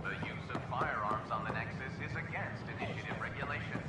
The use of firearms on the Nexus is against initiative regulations.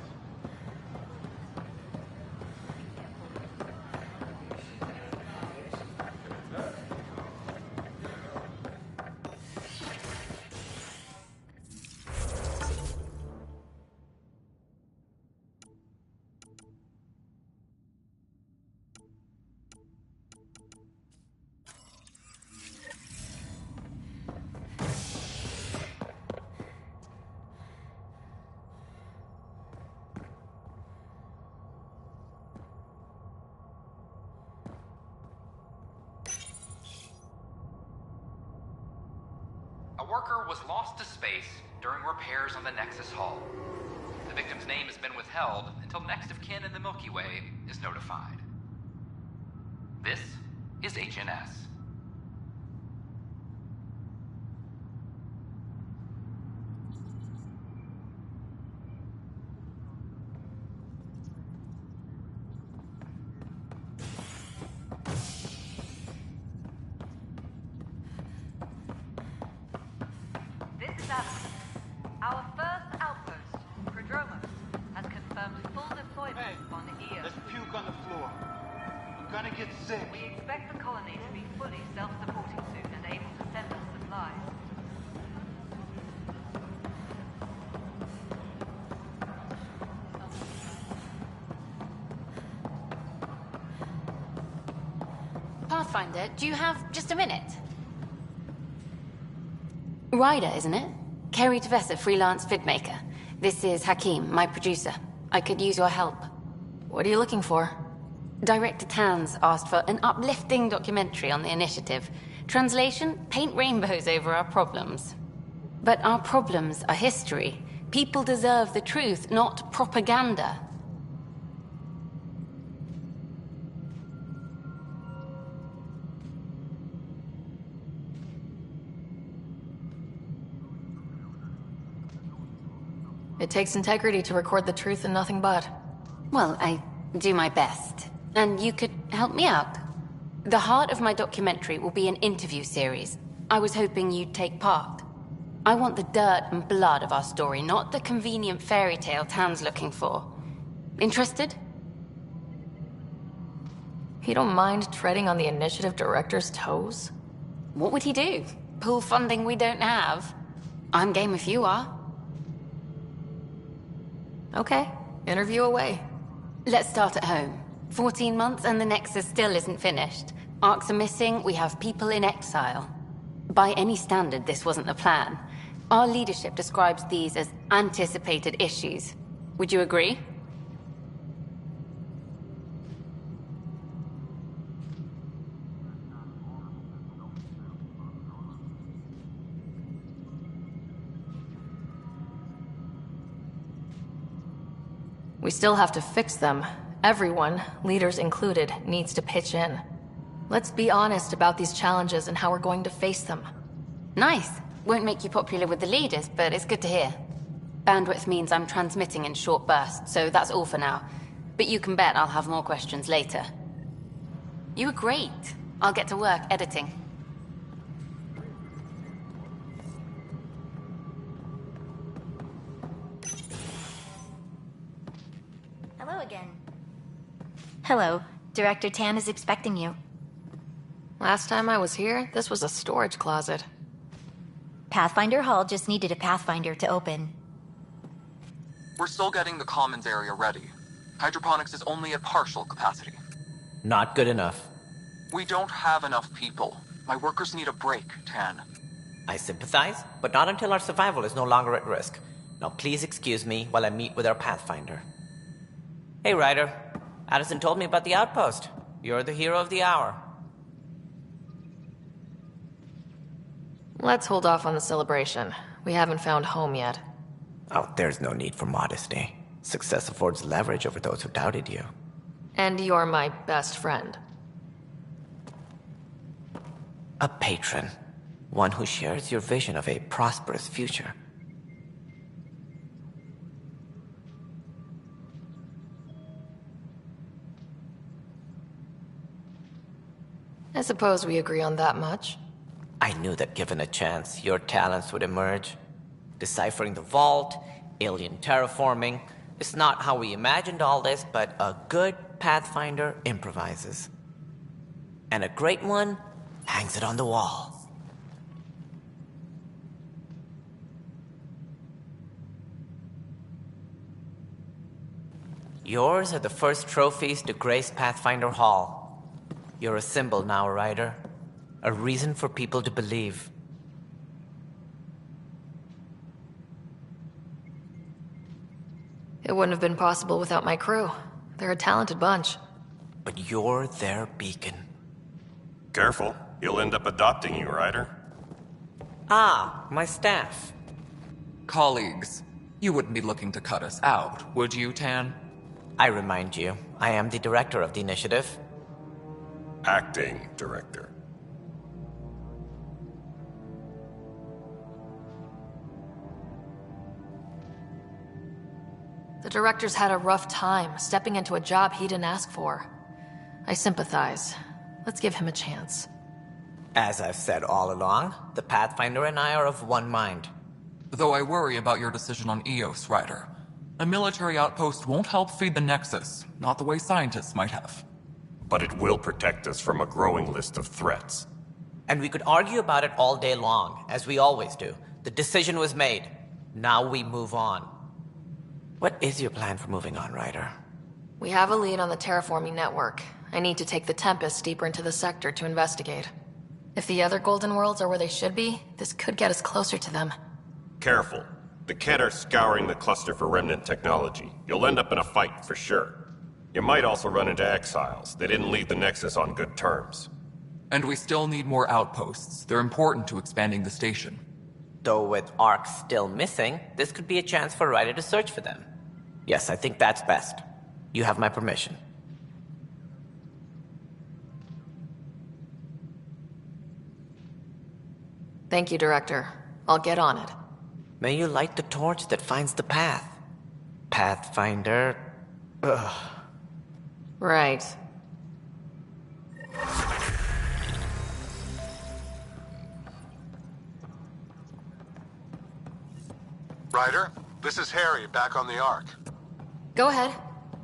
A worker was lost to space during repairs on the Nexus hull. The victim's name has been withheld until next of kin in the Milky Way is notified. This is HNS. Our first outpost, Prodromos, has confirmed full deployment on EO. There's puke on the floor. I'm gonna get sick. We expect the colony to be fully self-supporting soon and able to send us supplies. Pathfinder, do you have just a minute? Ryder, isn't it? Kerry Tevessa, freelance vidmaker. This is Hakeem, my producer. I could use your help. What are you looking for? Director Tanz asked for an uplifting documentary on the initiative. Translation, paint rainbows over our problems. But our problems are history. People deserve the truth, not propaganda. It takes integrity to record the truth and nothing but. Well, I do my best. And you could help me out. The heart of my documentary will be an interview series. I was hoping you'd take part. I want the dirt and blood of our story, not the convenient fairy tale Tan's looking for. Interested? You don't mind treading on the initiative director's toes? What would he do? Pull funding we don't have? I'm game if you are. Okay, interview away. Let's start at home. 14 months and the Nexus still isn't finished. Arcs are missing, we have people in exile. By any standard, this wasn't the plan. Our leadership describes these as anticipated issues. Would you agree? We still have to fix them. Everyone, leaders included, needs to pitch in. Let's be honest about these challenges and how we're going to face them. Nice. Won't make you popular with the leaders, but it's good to hear. Bandwidth means I'm transmitting in short bursts, so that's all for now. But you can bet I'll have more questions later. You were great. I'll get to work editing. Hello again. Hello. Director Tan is expecting you. Last time I was here, this was a storage closet. Pathfinder Hall just needed a Pathfinder to open. We're still getting the commons area ready. Hydroponics is only at partial capacity. Not good enough. We don't have enough people. My workers need a break, Tan. I sympathize, but not until our survival is no longer at risk. Now please excuse me while I meet with our Pathfinder. Hey, Ryder. Addison told me about the outpost. You're the hero of the hour. Let's hold off on the celebration. We haven't found home yet. Oh, there's no need for modesty. Success affords leverage over those who doubted you. And you're my best friend. A patron. One who shares your vision of a prosperous future. I suppose we agree on that much. I knew that given a chance, your talents would emerge. Deciphering the vault, alien terraforming. It's not how we imagined all this, but a good Pathfinder improvises. And a great one hangs it on the wall. Yours are the first trophies to grace Pathfinder Hall. You're a symbol now, Ryder. A reason for people to believe. It wouldn't have been possible without my crew. They're a talented bunch. But you're their beacon. Careful. He'll end up adopting you, Ryder. Ah, my staff. Colleagues, you wouldn't be looking to cut us out, would you, Tan? I remind you, I am the director of the initiative. Acting director. The director's had a rough time, stepping into a job he didn't ask for. I sympathize. Let's give him a chance. As I've said all along, the Pathfinder and I are of one mind. Though I worry about your decision on Eos, Ryder. A military outpost won't help feed the Nexus, not the way scientists might have. But it will protect us from a growing list of threats. And we could argue about it all day long, as we always do. The decision was made. Now we move on. What is your plan for moving on, Ryder? We have a lead on the terraforming network. I need to take the Tempest deeper into the sector to investigate. If the other Golden Worlds are where they should be, this could get us closer to them. Careful. The Kett are scouring the cluster for remnant technology. You'll end up in a fight for sure. You might also run into exiles. They didn't leave the Nexus on good terms. And we still need more outposts. They're important to expanding the station. Though with Ark still missing, this could be a chance for Ryder to search for them. Yes, I think that's best. You have my permission. Thank you, Director. I'll get on it. May you light the torch that finds the path. Pathfinder... Ugh. Right. Ryder, this is Harry, back on the Ark. Go ahead.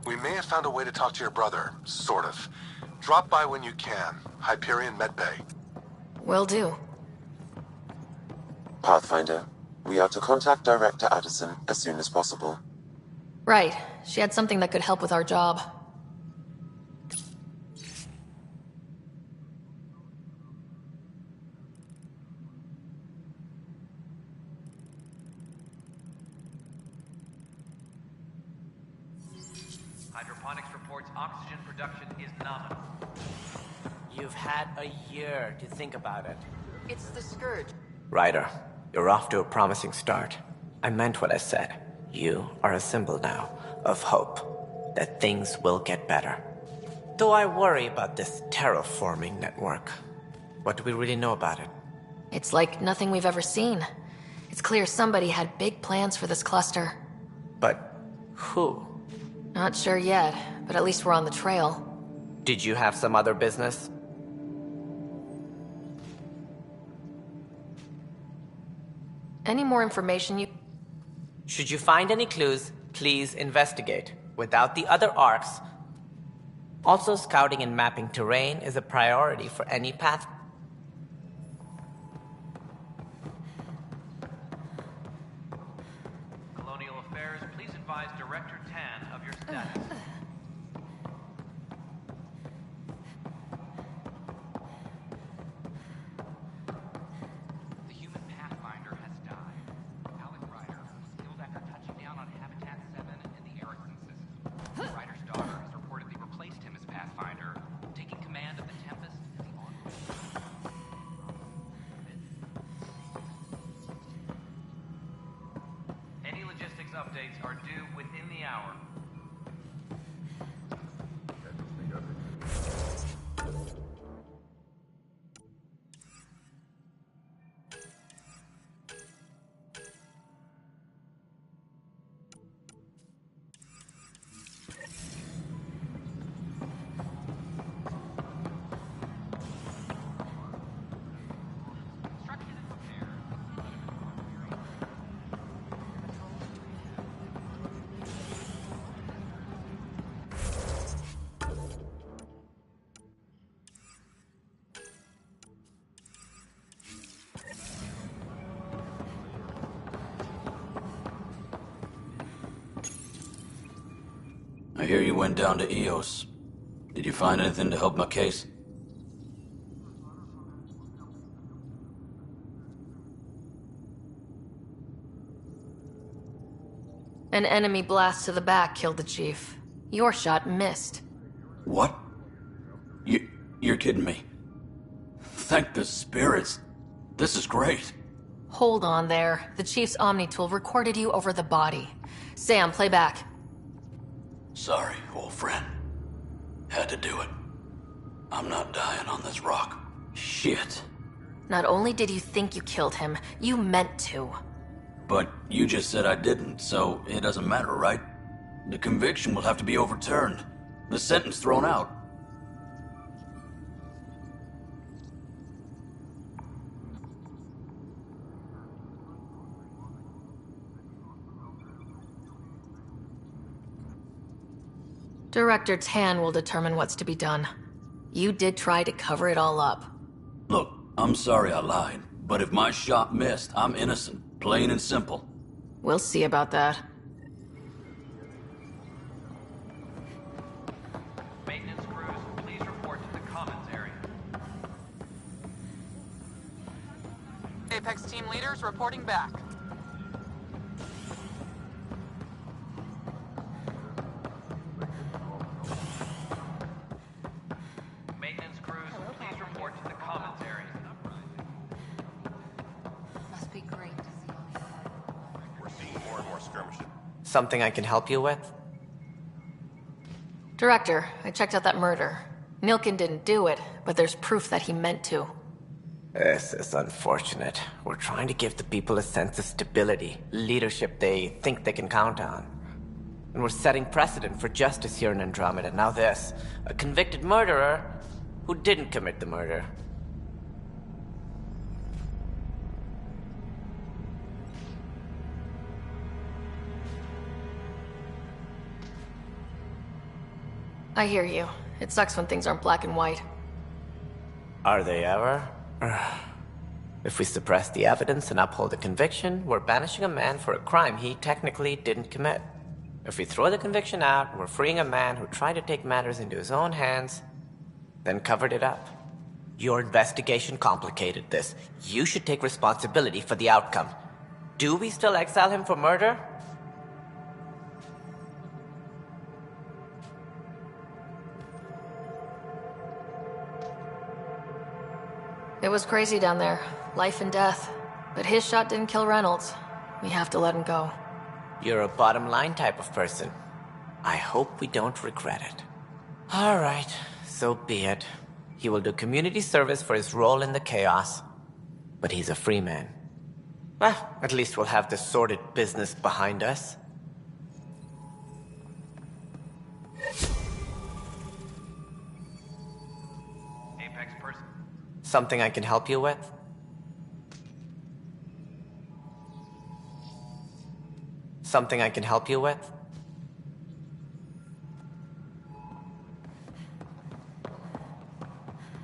We may have found a way to talk to your brother, sort of. Drop by when you can. Hyperion Medbay. Will do. Pathfinder, we are to contact Director Addison as soon as possible. Right. She had something that could help with our job. Hydroponics reports oxygen production is nominal. You've had a year to think about it. It's the Scourge. Ryder, you're off to a promising start. I meant what I said. You are a symbol now of hope that things will get better. Though I worry about this terraforming network. What do we really know about it? It's like nothing we've ever seen. It's clear somebody had big plans for this cluster. But who? Not sure yet, but at least we're on the trail. Did you have some other business? Any more information you... Should you find any clues, please investigate. Without the other arcs... Also, scouting and mapping terrain is a priority for any path... Colonial Affairs, please advise Director Tan of your status. The human Pathfinder has died. Alec Ryder was killed after touching down on Habitat 7 in the Erickson system. Ryder's daughter has reportedly replaced him as Pathfinder, taking command of the Tempest and the Envoy. Any logistics updates are due within the hour. I hear you went down to EOS. Did you find anything to help my case? An enemy blast to the back killed the chief. Your shot missed. What? You're kidding me. Thank the spirits. This is great. Hold on there. The chief's Omni tool recorded you over the body. Sam, play back. Sorry, old friend. Had to do it. I'm not dying on this rock. Shit. Not only did you think you killed him, you meant to. But you just said I didn't, so it doesn't matter, right? The conviction will have to be overturned. The sentence thrown out. Director Tan will determine what's to be done. You did try to cover it all up. Look, I'm sorry I lied, but if my shot missed, I'm innocent. Plain and simple. We'll see about that. Maintenance crews, please report to the commons area. Apex team leaders reporting back. Maintenance crews, please report to the commons area. Must be great to see all. We're seeing more and more skirmishes. Something I can help you with? Director, I checked out that murder. Nilkin didn't do it, but there's proof that he meant to. This is unfortunate. We're trying to give the people a sense of stability, leadership they think they can count on. And we're setting precedent for justice here in Andromeda. Now this, a convicted murderer who didn't commit the murder. I hear you. It sucks when things aren't black and white. Are they ever? If we suppress the evidence and uphold the conviction, we're banishing a man for a crime he technically didn't commit. If we throw the conviction out, we're freeing a man who tried to take matters into his own hands, then covered it up. Your investigation complicated this. You should take responsibility for the outcome. Do we still exile him for murder? It was crazy down there. Life and death. But his shot didn't kill Reynolds. We have to let him go. You're a bottom line type of person. I hope we don't regret it. All right, so be it. He will do community service for his role in the chaos. But he's a free man. Well, at least we'll have the sordid business behind us. Apex person. Something I can help you with? Something I can help you with?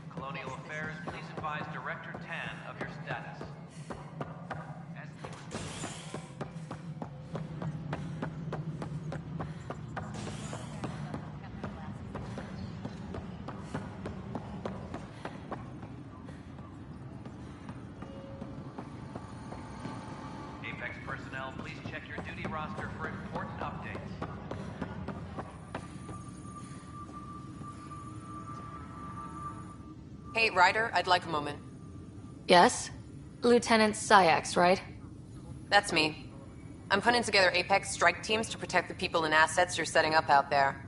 Colonial Affairs, please advise Director Tan of your status. roster for important updates. Hey, Ryder, I'd like a moment. Yes? Lieutenant Syax, right? That's me. I'm putting together Apex strike teams to protect the people and assets you're setting up out there.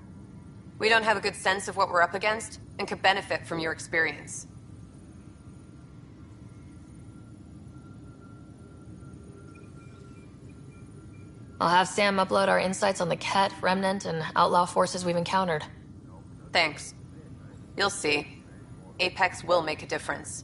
We don't have a good sense of what we're up against, and could benefit from your experience. I'll have Sam upload our insights on the Ket, Remnant, and outlaw forces we've encountered. Thanks. You'll see. Apex will make a difference.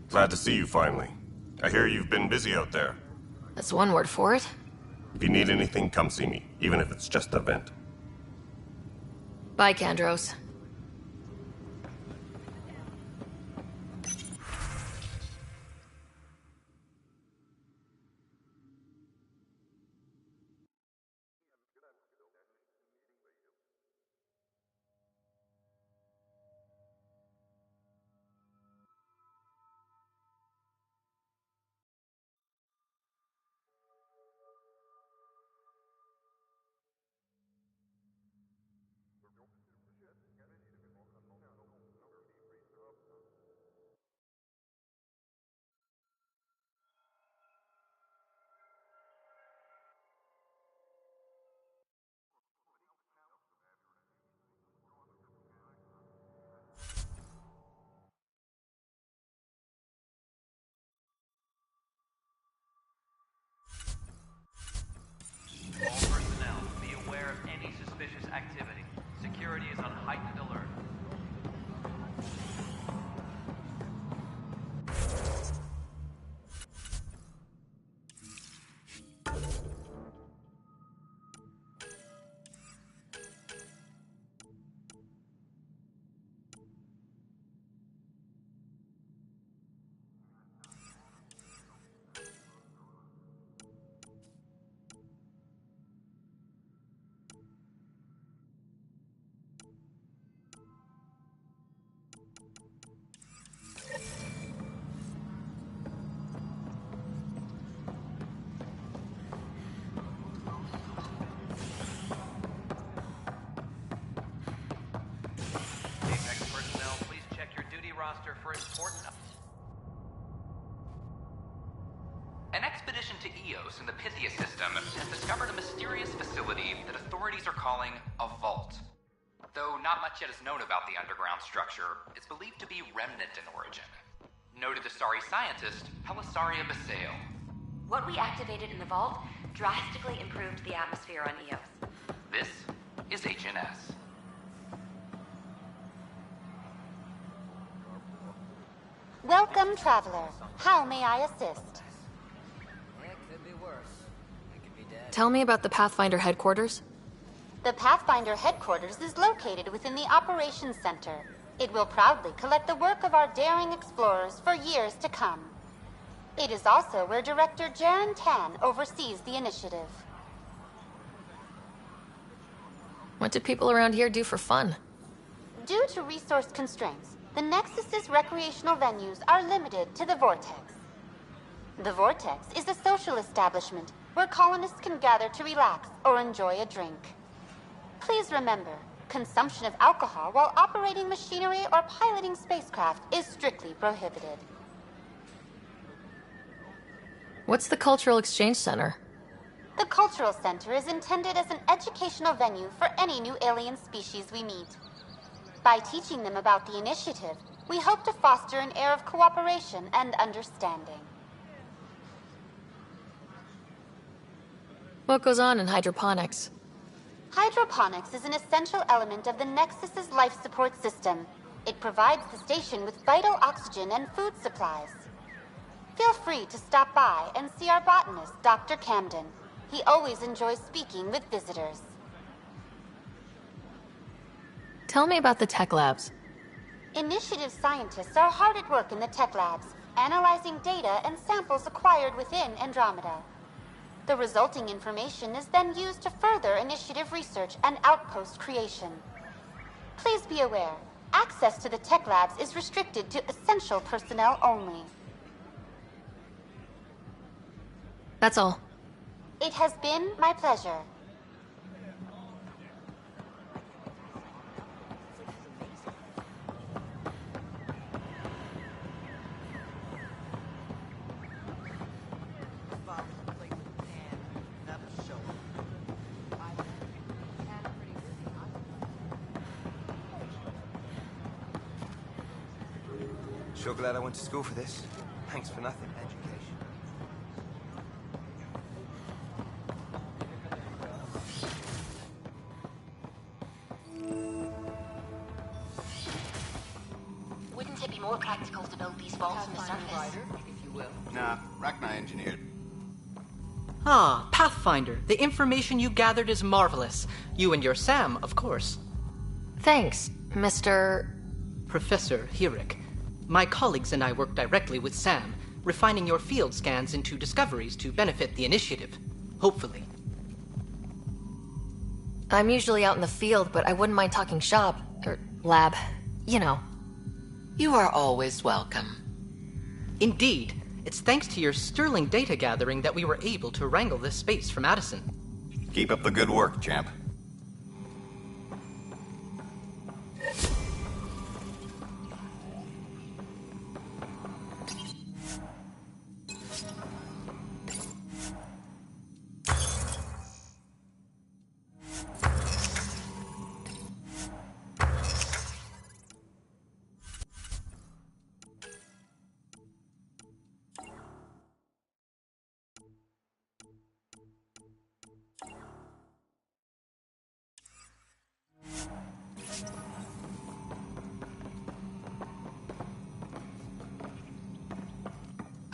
Glad to see you finally. I hear you've been busy out there. That's one word for it. If you need anything, come see me, even if it's just a vent. Bye, Kandros. All personnel, be aware of any suspicious activity. Security is on heightened alert. Apex personnel, please check your duty roster for important An expedition to Eos in the Pythia system has discovered a mysterious facility that authorities are calling a vault. Though not much yet is known about the underground structure, it's believed to be remnant in origin. Noted Asari scientist Pelisaria Basale. What we activated in the vault drastically improved the atmosphere on Eos. This is HNS. Welcome, traveler. How may I assist? Tell me about the Pathfinder headquarters. The Pathfinder headquarters is located within the Operations Center. It will proudly collect the work of our daring explorers for years to come. It is also where Director Jaren Tan oversees the initiative. What do people around here do for fun? Due to resource constraints, the Nexus's recreational venues are limited to the Vortex. The Vortex is a social establishment where colonists can gather to relax or enjoy a drink. Please remember, consumption of alcohol while operating machinery or piloting spacecraft is strictly prohibited. What's the Cultural Exchange Center? The Cultural Center is intended as an educational venue for any new alien species we meet. By teaching them about the initiative, we hope to foster an air of cooperation and understanding. What goes on in hydroponics? Hydroponics is an essential element of the Nexus's life support system. It provides the station with vital oxygen and food supplies. Feel free to stop by and see our botanist, Dr. Camden. He always enjoys speaking with visitors. Tell me about the tech labs. Initiative scientists are hard at work in the tech labs, analyzing data and samples acquired within Andromeda. The resulting information is then used to further initiative research and outpost creation. Please be aware, access to the tech labs is restricted to essential personnel only. That's all. It has been my pleasure. Sure glad I went to school for this. Thanks for nothing, education. Wouldn't it be more practical to build these vaults on the surface? If you will. Nah, Rachni engineered. Ah, Pathfinder. The information you gathered is marvelous. You and your Sam, of course. Thanks, Mr. Professor Hirik. My colleagues and I work directly with Sam, refining your field scans into discoveries to benefit the initiative. Hopefully. I'm usually out in the field, but I wouldn't mind talking shop, or lab, you know. You are always welcome. Indeed. It's thanks to your sterling data gathering that we were able to wrangle this space from Addison. Keep up the good work, champ.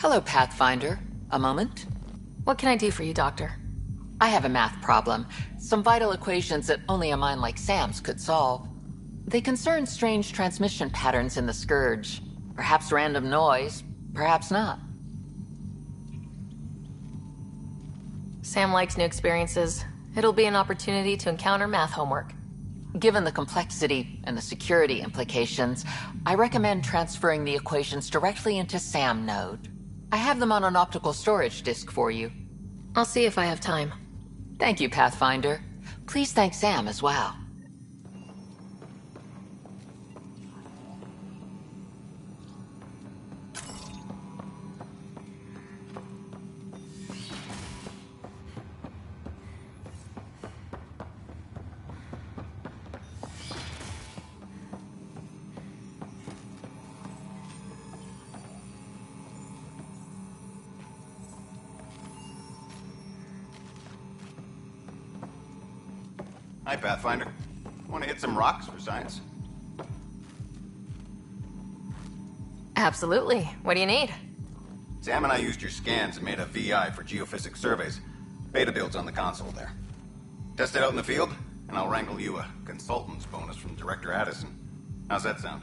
Hello, Pathfinder. A moment? What can I do for you, Doctor? I have a math problem. Some vital equations that only a mind like Sam's could solve. They concern strange transmission patterns in the Scourge. Perhaps random noise, perhaps not. Sam likes new experiences. It'll be an opportunity to encounter math homework. Given the complexity and the security implications, I recommend transferring the equations directly into SAM node. I have them on an optical storage disk for you. I'll see if I have time. Thank you, Pathfinder. Please thank Sam as well. Hi, Pathfinder. Want to hit some rocks for science? Absolutely. What do you need? Sam and I used your scans and made a VI for geophysics surveys. Beta builds on the console there. Test it out in the field, and I'll wrangle you a consultant's bonus from Director Addison. How's that sound?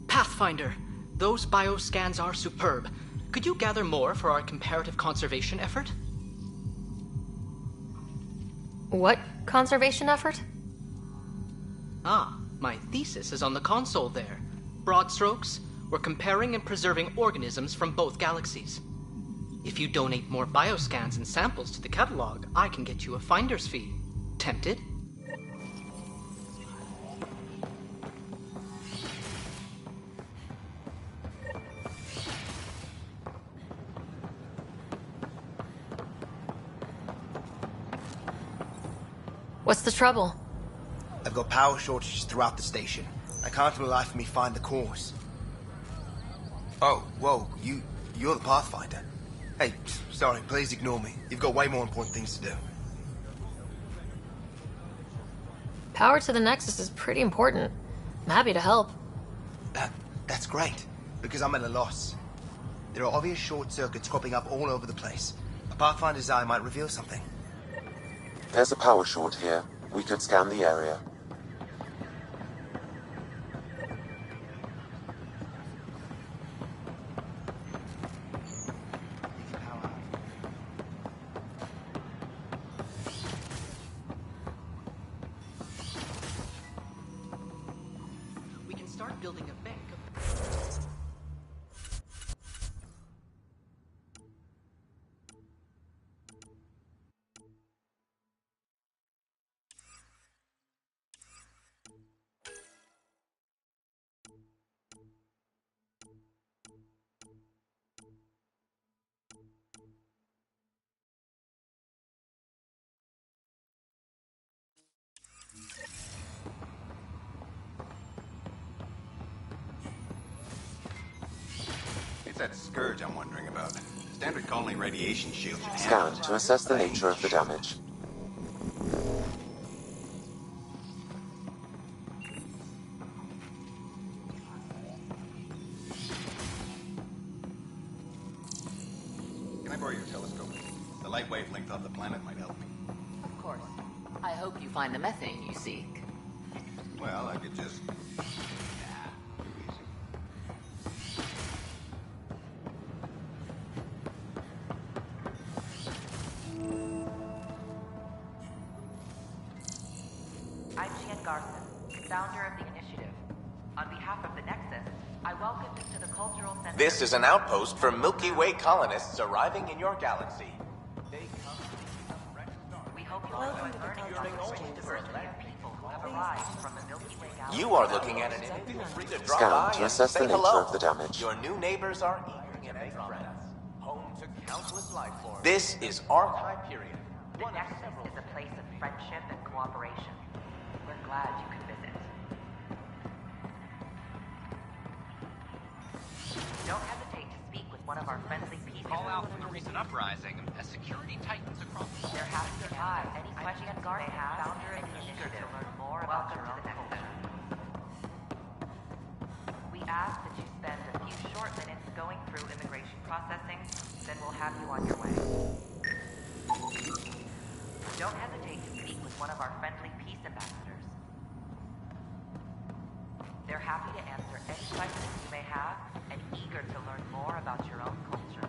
Pathfinder, those bioscans are superb. Could you gather more for our comparative conservation effort? What conservation effort? Ah, my thesis is on the console there. Broad strokes, we're comparing and preserving organisms from both galaxies. If you donate more bioscans and samples to the catalog, I can get you a finder's fee. Tempted? What's the trouble? I've got power shortages throughout the station. I can't for the life of me find the cause. Oh, whoa, you're the Pathfinder. Hey, sorry, please ignore me. You've got way more important things to do. Power to the Nexus is pretty important. I'm happy to help. That's great, because I'm at a loss. There are obvious short circuits cropping up all over the place. A Pathfinder's eye might reveal something. There's a power short here. We could scan the area. We can start building a bank of... It's that scourge I'm wondering about. Standard colony radiation shield. Scan to assess the nature of the damage. Can I borrow your telescope? The light wavelength of the planet might help me. Of course. I hope you find the methane you seek. Well, I could just... I'm Qian Garson, founder of the initiative. On behalf of the Nexus, I welcome you to the Cultural Center. This is an outpost for Milky Way colonists arriving in your galaxy. We hope you enjoy learning about the rich diversity of people who have arrived from the Milky Way galaxy. You are looking at an interview free to drop Scan by to and assess say the nature hello. of the damage. Your new neighbors are eager to make friends. Home to countless life forms. This is Archive Period. The Nexus is a place of friendship and cooperation. We're glad you could visit. Don't hesitate to speak with one of our friendly people. Call out from the recent uprising as security tightens across the They're happy to advise any questions you may have, founder and eager to learn more about your own culture. We ask that you spend a few short minutes going through immigration processing, then we'll have you on your way. Don't hesitate to speak with one of our friendly peace ambassadors. They're happy to answer any questions you may have and eager to learn more about your own culture.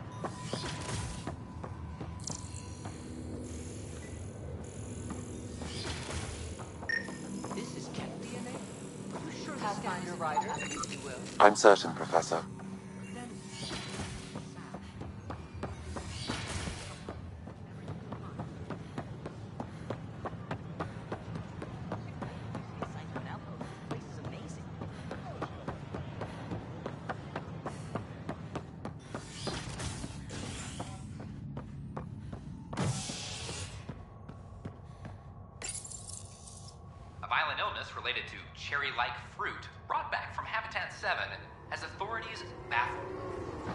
This is Cat DNA? Are you sure Pathfinder Rider, if you will. I'm certain, Professor. A violent illness related to cherry-like fruit brought back from Habitat 7 has authorities baffled.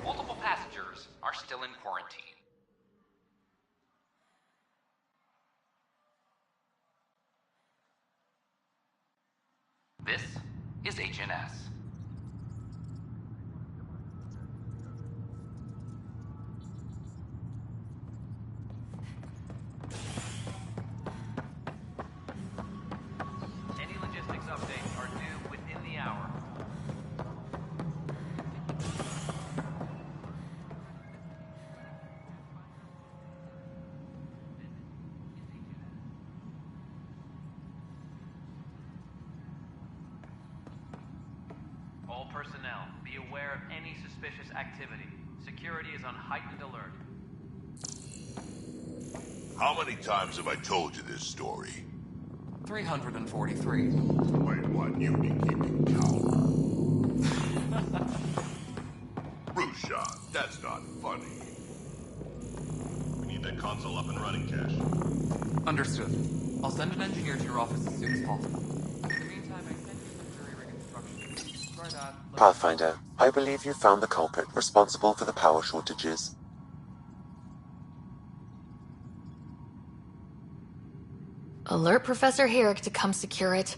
Multiple passengers are still in quarantine. This is HNS. Any logistics updates are due within the hour. All personnel, be aware of any suspicious activity. Security is on heightened alert. How many times have I told you this story? 343. Wait, what? You be keeping count. Rusha, that's not funny. We need that console up and running, Cash. Understood. I'll send an engineer to your office as soon as possible. In the meantime, I sent you some jury rig instructions. Try that. Pathfinder, I believe you found the culprit responsible for the power shortages. Alert Professor Herrick to come secure it.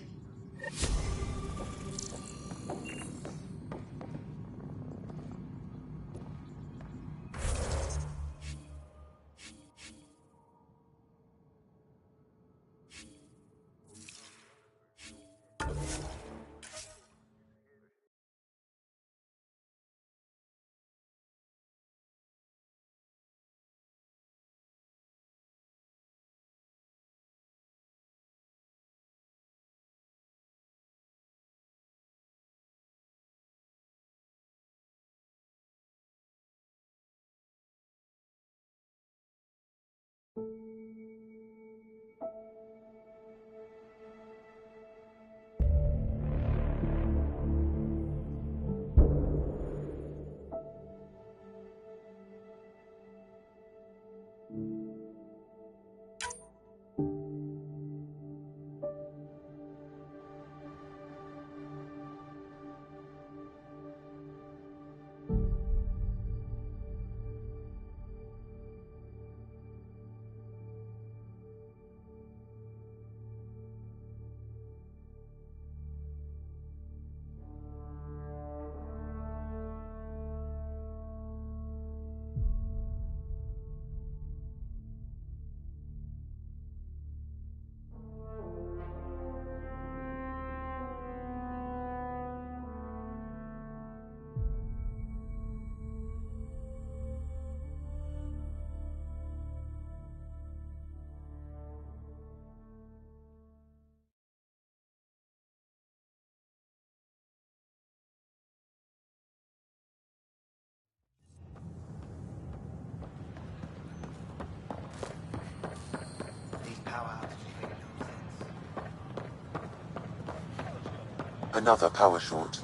Another power short.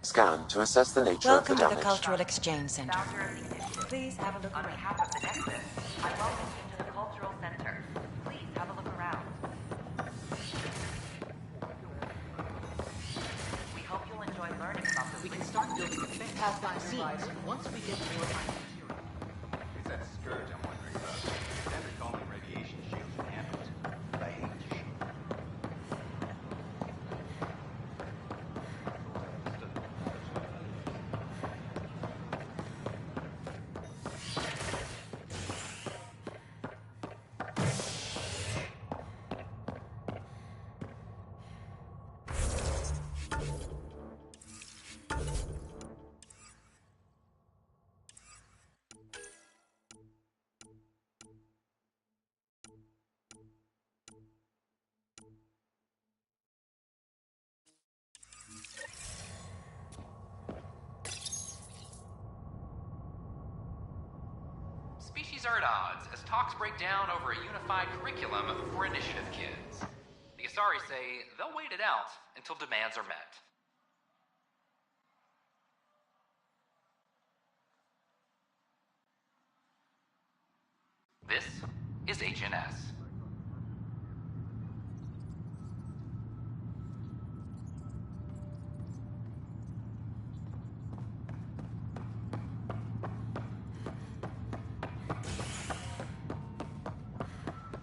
Scan to assess the nature of the Welcome to the damage. Cultural Exchange Center. Please have a look On around. behalf of the Nexus, I welcome you to the Cultural Center. Please have a look around. We hope you'll enjoy learning about the... We can start building effects behind the scenes once we get more material. It's that scourge I'm wondering about. Standard calling radiation shields can handle it. But I hate to shoot. Species are at odds as talks break down over a unified curriculum for initiative kids. The Asari say they'll wait it out until demands are met. This is HNS.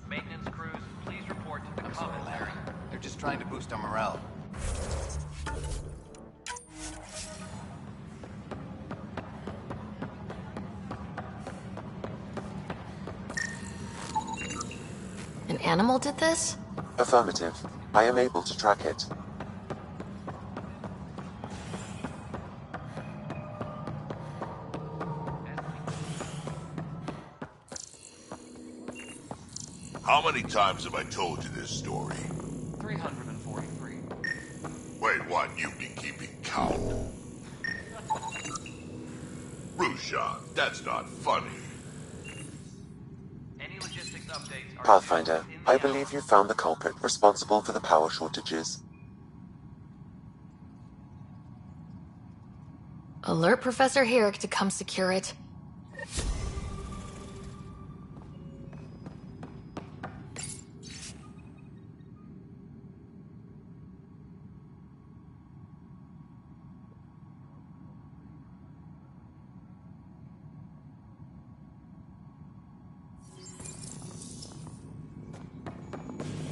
Maintenance crews, please report to the commons area. They're just trying to boost our morale. An animal did this? Affirmative. I am able to track it. How many times have I told you this story? 343. Wait, what? You've been keeping count. Rushan, that's not funny. Any logistics updates are... Pathfinder, I believe you found the culprit responsible for the power shortages. Alert Professor Herrick to come secure it.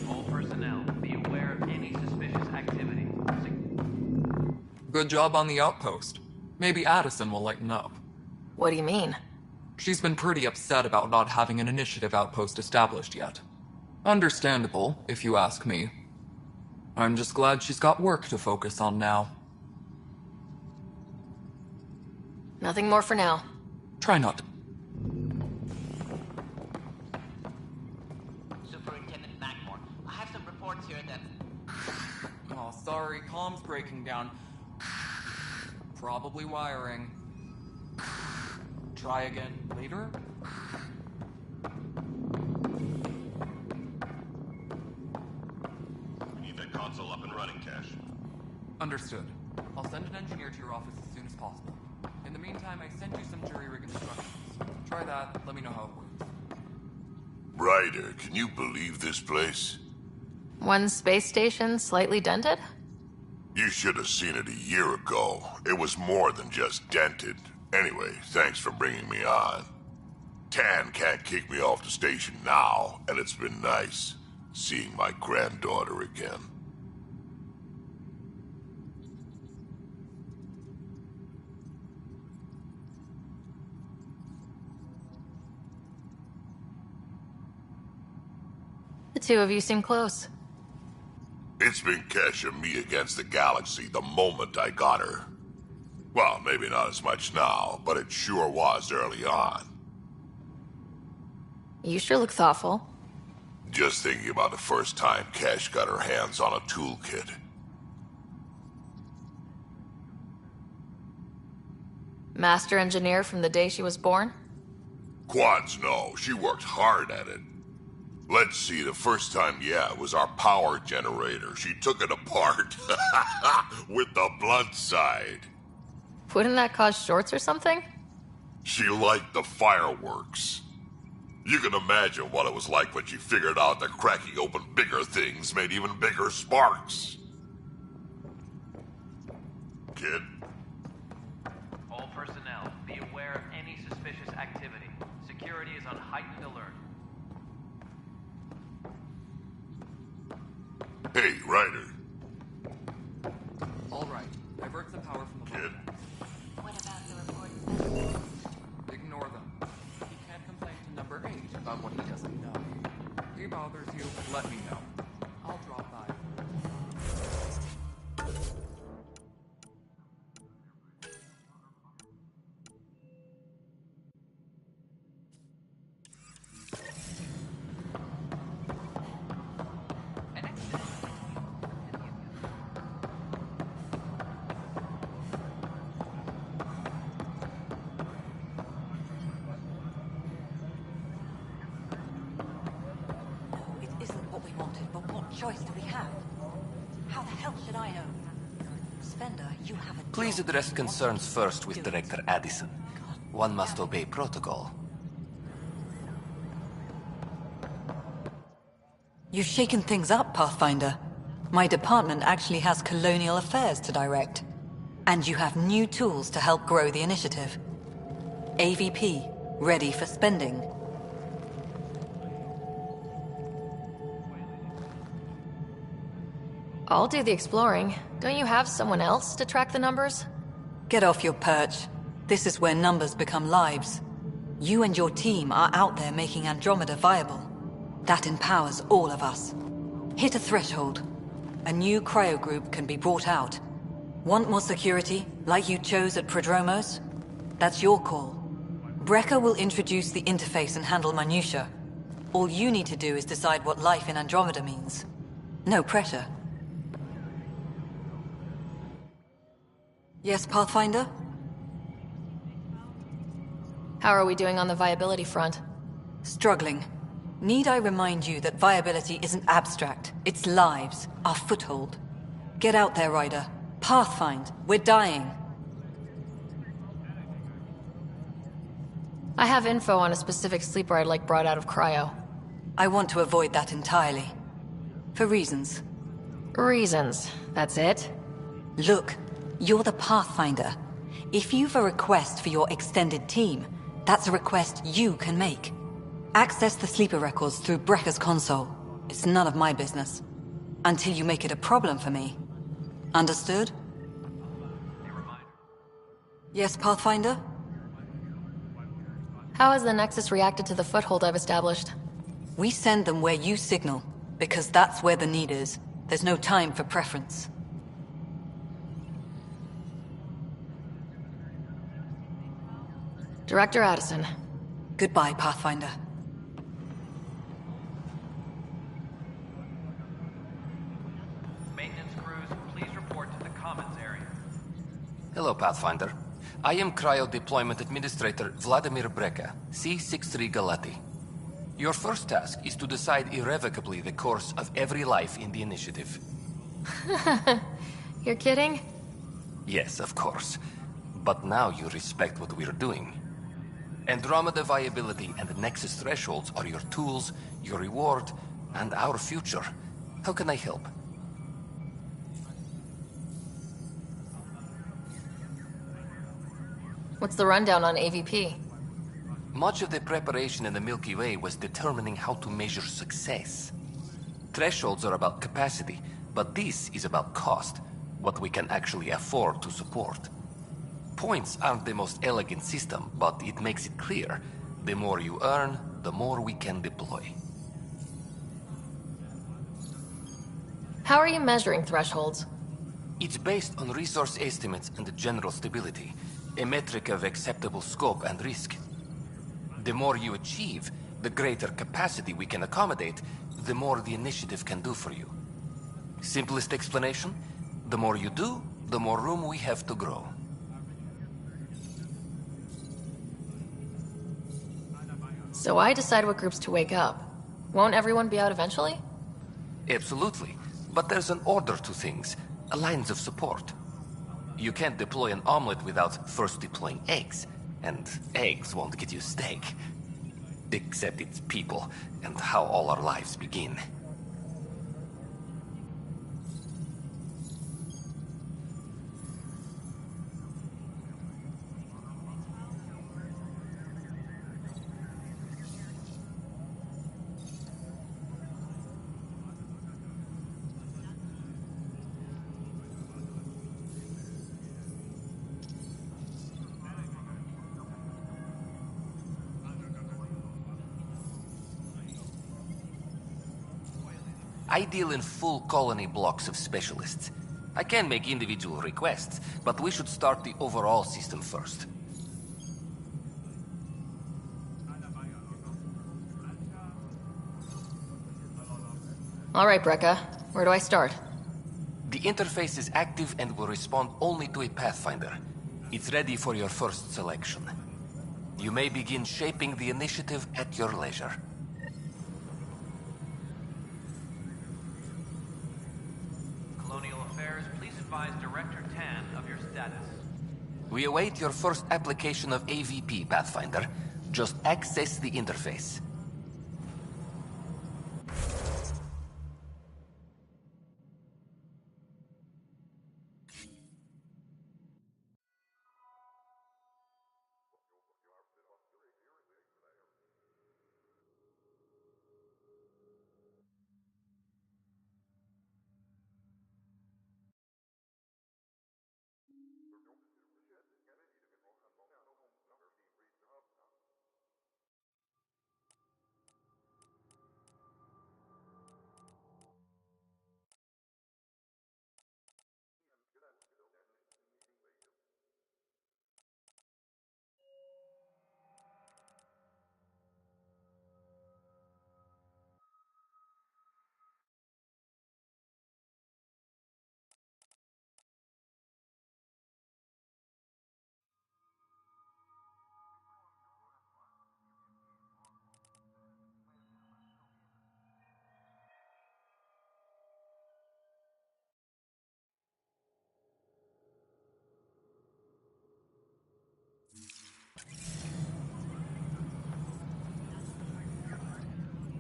All personnel, be aware of any suspicious activity. Good job on the outpost. Maybe Addison will lighten up. What do you mean? She's been pretty upset about not having an initiative outpost established yet. Understandable, if you ask me. I'm just glad she's got work to focus on now. Nothing more for now. Try not to. Superintendent Mackmore, I have some reports here that... Oh, sorry, comms breaking down. Probably wiring. Try again later? We need that console up and running, Cash. Understood. I'll send an engineer to your office as soon as possible. In the meantime, I sent you some jury rig instructions. Try that, let me know how it works. Ryder, can you believe this place? One space station slightly dented? You should have seen it a year ago. It was more than just dented. Anyway, thanks for bringing me on. Tan can't kick me off the station now, and it's been nice seeing my granddaughter again. The two of you seem close. It's been Kesh and me against the galaxy the moment I got her. Well, maybe not as much now, but it sure was early on. You sure look thoughtful. Just thinking about the first time Kesh got her hands on a toolkit. Master engineer from the day she was born? Quads know, she worked hard at it. Let's see, the first time, yeah, it was our power generator. She took it apart. With the blunt side. Wouldn't that cause shorts or something? She liked the fireworks. You can imagine what it was like when she figured out that cracking open bigger things made even bigger sparks. Kid? All personnel, be aware of any suspicious activity. Security is on heightened alert. Hey, Ryder. All right. Divert the power from the Kid? What about the report? Ignore them. He can't complain to number 8 about what he doesn't know. If he bothers you, let me know. I'll drop by. Choice do we have? How the hell should I know? Spender, you have a... Please address concerns first with Director Addison. One must obey protocol. You've shaken things up, Pathfinder. My department actually has colonial affairs to direct. And you have new tools to help grow the initiative. AVP, ready for spending. I'll do the exploring. Don't you have someone else to track the numbers? Get off your perch. This is where numbers become lives. You and your team are out there making Andromeda viable. That empowers all of us. Hit a threshold. A new cryo group can be brought out. Want more security, like you chose at Prodromos? That's your call. Brecker will introduce the interface and handle minutiae. All you need to do is decide what life in Andromeda means. No pressure. Yes, Pathfinder? How are we doing on the viability front? Struggling. Need I remind you that viability isn't abstract, it's lives, our foothold. Get out there, Ryder. Pathfind, we're dying. I have info on a specific sleeper I'd like brought out of cryo. I want to avoid that entirely. For reasons. Reasons, that's it? Look, you're the Pathfinder. If you've a request for your extended team, that's a request you can make. Access the sleeper records through Brecker's console. It's none of my business. Until you make it a problem for me. Understood? Yes, Pathfinder? How has the Nexus reacted to the foothold I've established? We send them where you signal, because that's where the need is. There's no time for preference. Director Addison. Goodbye, Pathfinder. Maintenance crews, please report to the commons area. Hello, Pathfinder. I am Cryo Deployment Administrator Vladimir Breca, C-63 Galati. Your first task is to decide irrevocably the course of every life in the initiative. You're kidding? Yes, of course. But now you respect what we're doing. Andromeda viability and the Nexus thresholds are your tools, your reward, and our future. How can I help? What's the rundown on AVP? Much of the preparation in the Milky Way was determining how to measure success. Thresholds are about capacity, but this is about cost, what we can actually afford to support. Points aren't the most elegant system, but it makes it clear. The more you earn, the more we can deploy. How are you measuring thresholds? It's based on resource estimates and the general stability, a metric of acceptable scope and risk. The more you achieve, the greater capacity we can accommodate, the more the initiative can do for you. Simplest explanation, the more you do, the more room we have to grow. So I decide what groups to wake up. Won't everyone be out eventually? Absolutely. But there's an order to things. Lines of support. You can't deploy an omelet without first deploying eggs. And eggs won't get you steak. Except it's people, and how all our lives begin. I deal in full colony blocks of specialists. I can make individual requests, but we should start the overall system first. All right, Brekka. Where do I start? The interface is active and will respond only to a Pathfinder. It's ready for your first selection. You may begin shaping the initiative at your leisure. Colonial Affairs, please advise Director Tan of your status. We await your first application of AVP, Pathfinder. Just access the interface.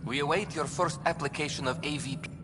We await your first application of AVP.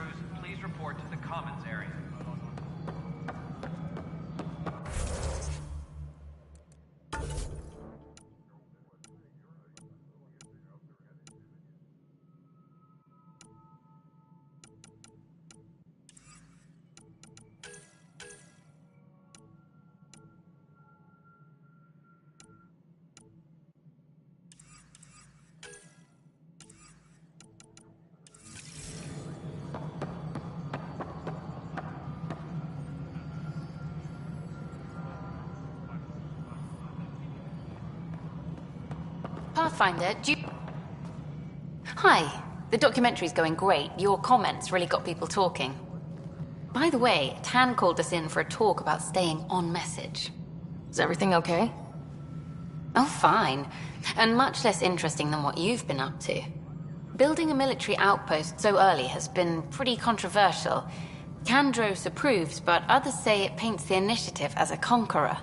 crews, please report to the commons area. Pathfinder, do you... Hi. The documentary's going great. Your comments really got people talking. By the way, Tan called us in for a talk about staying on message. Is everything okay? Oh, fine. And much less interesting than what you've been up to. Building a military outpost so early has been pretty controversial. Kandros approves, but others say it paints the initiative as a conqueror.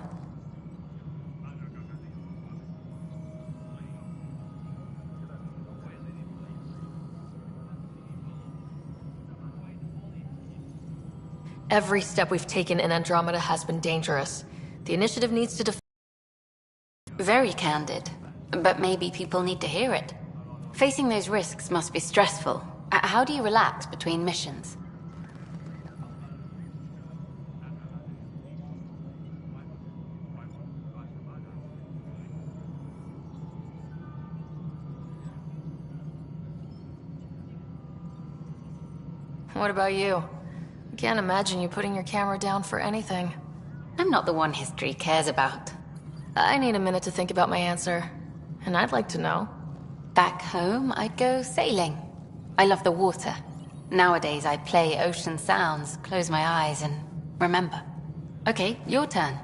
Every step we've taken in Andromeda has been dangerous. The initiative needs to Very candid. But maybe people need to hear it. Facing those risks must be stressful. How do you relax between missions? What about you? I can't imagine you putting your camera down for anything. I'm not the one history cares about. I need a minute to think about my answer. And I'd like to know. Back home, I'd go sailing. I love the water. Nowadays, I play ocean sounds, close my eyes, and remember. Okay, your turn.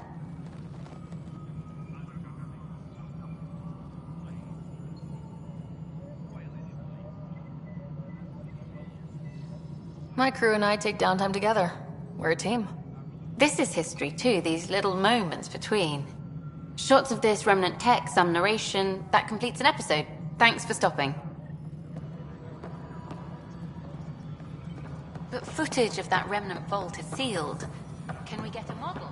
My crew and I take downtime together. We're a team. This is history too, these little moments between. Shots of this remnant tech, some narration, that completes an episode. Thanks for stopping. But footage of that remnant vault is sealed. Can we get a model?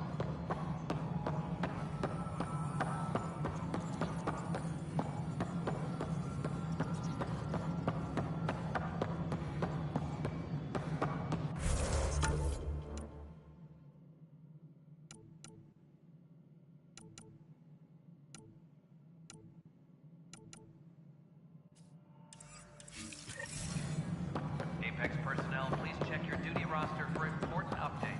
Apex personnel, please check your duty roster for important updates.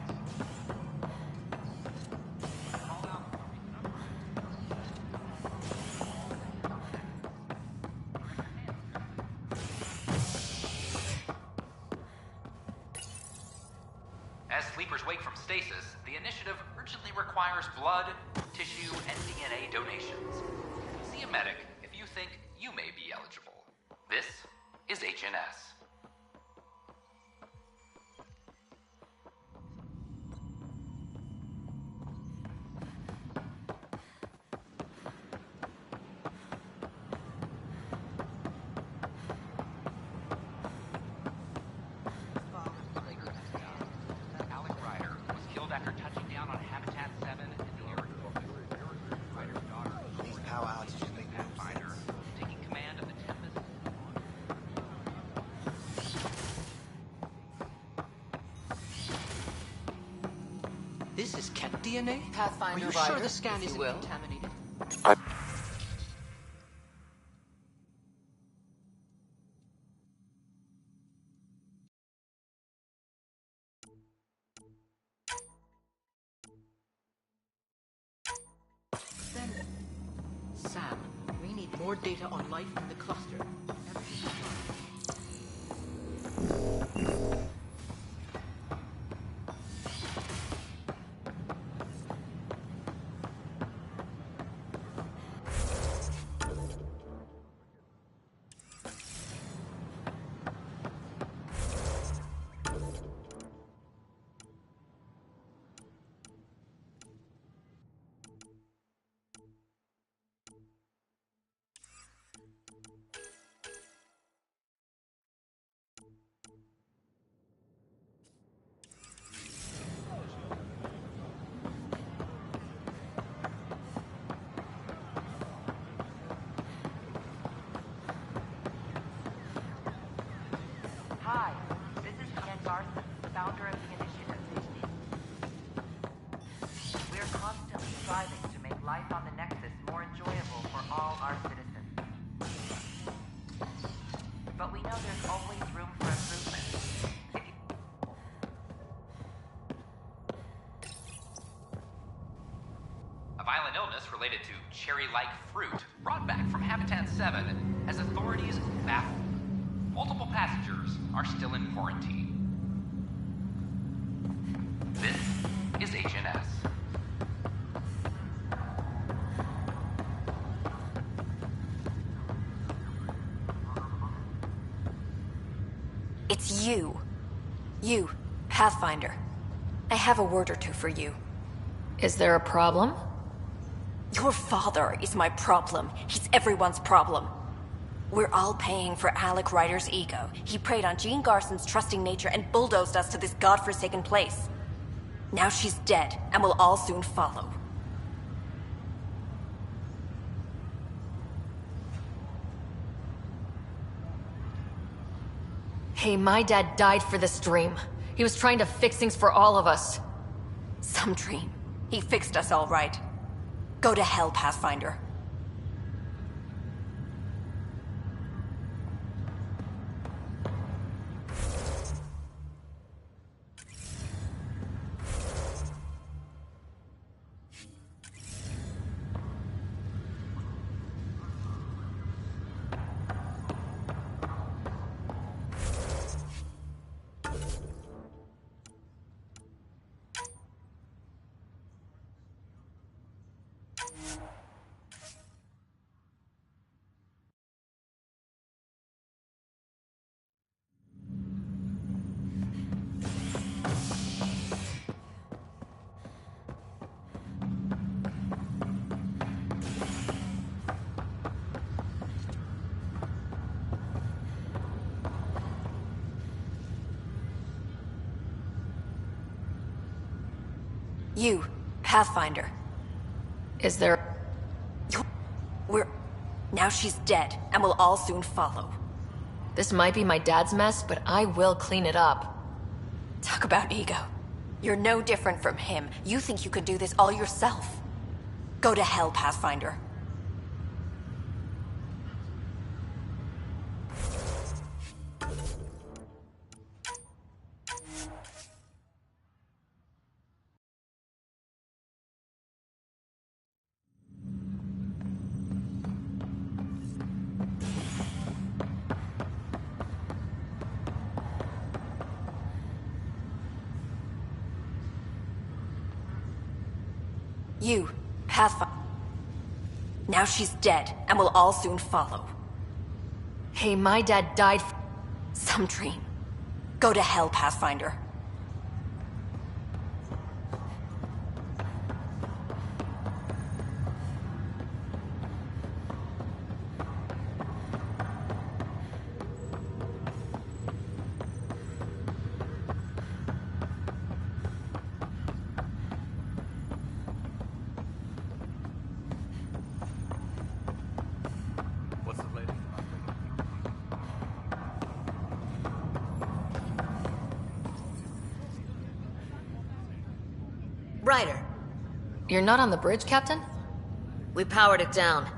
As sleepers wake from stasis, the initiative urgently requires blood, tissue, and DNA donations. See a medic if you think you may be eligible. This is HNS. After touching down on Habitat 7 in the area of Ryder's daughter, These power outages make no fighter, taking command of the Tempest. This is Ket DNA? Pathfinder Are you sure virus, the scan if you isn't will. contaminated? Then, Sam, we need more data on life in the cluster. founder of the initiative. We are constantly striving to make life on the Nexus more enjoyable for all our citizens. But we know there's always room for improvement. A violent illness related to cherry-like fruit brought back from Habitat 7 has authorities baffled. Multiple passengers are still in quarantine. This is HNS. It's you. You, Pathfinder. I have a word or two for you. Is there a problem? Your father is my problem. He's everyone's problem. We're all paying for Alec Ryder's ego. He preyed on Jean Garson's trusting nature and bulldozed us to this godforsaken place. Now she's dead, and we'll all soon follow. Hey, my dad died for this dream. He was trying to fix things for all of us. Some dream. He fixed us all right. Go to hell, Pathfinder. You, Pathfinder. Is there... Now she's dead, and we'll all soon follow. This might be my dad's mess, but I will clean it up. Talk about ego. You're no different from him. You think you could do this all yourself. Go to hell, Pathfinder. You, Pathfinder. Now she's dead, and we'll all soon follow. Hey, my dad died for... Some dream. Go to hell, Pathfinder. Ryder. You're not on the bridge, Captain? We powered it down.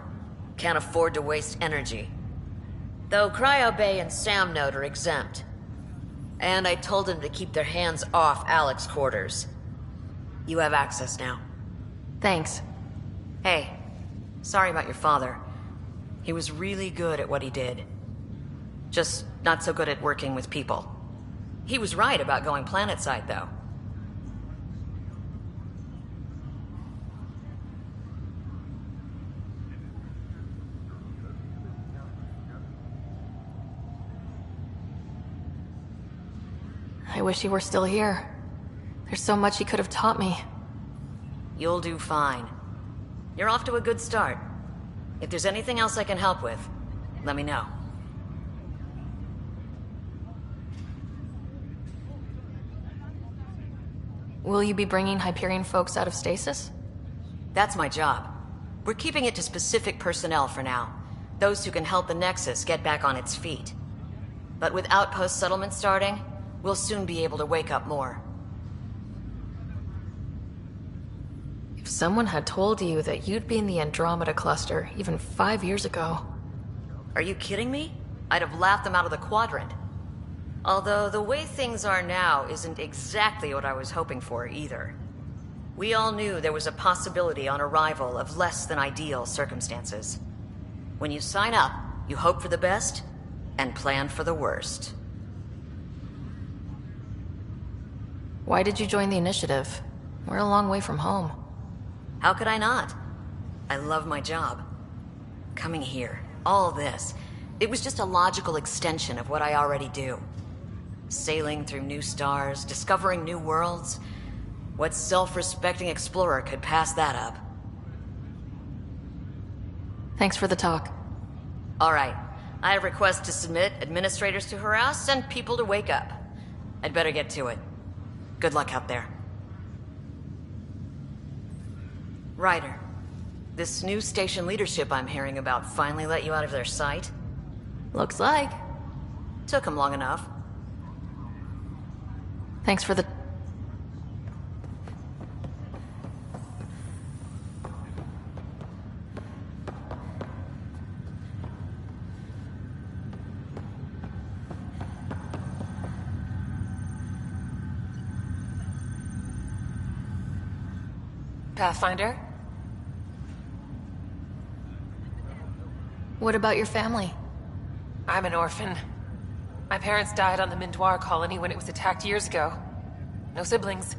Can't afford to waste energy. Though Cryo Bay and Sam Node are exempt. And I told them to keep their hands off Alec's quarters. You have access now. Thanks. Hey, sorry about your father. He was really good at what he did. Just not so good at working with people. He was right about going planetside, though. I wish he were still here. There's so much he could have taught me. You'll do fine. You're off to a good start. If there's anything else I can help with, let me know. Will you be bringing Hyperion folks out of stasis? That's my job. We're keeping it to specific personnel for now. Those who can help the Nexus get back on its feet. But with outpost settlement starting, We'll soon be able to wake up more. If someone had told you that you'd be in the Andromeda cluster even 5 years ago... Are you kidding me? I'd have laughed them out of the quadrant. Although the way things are now isn't exactly what I was hoping for either. We all knew there was a possibility on arrival of less than ideal circumstances. When you sign up, you hope for the best and plan for the worst. Why did you join the initiative? We're a long way from home. How could I not? I love my job. Coming here, all this, it was just a logical extension of what I already do. Sailing through new stars, discovering new worlds. What self-respecting explorer could pass that up? Thanks for the talk. All right. I have requests to submit, administrators to harass, and people to wake up. I'd better get to it. Good luck out there. Ryder, this new station leadership I'm hearing about finally let you out of their sight? Looks like. Took them long enough. Thanks for the... Pathfinder? What about your family? I'm an orphan. My parents died on the Mindoir colony when it was attacked years ago. No siblings.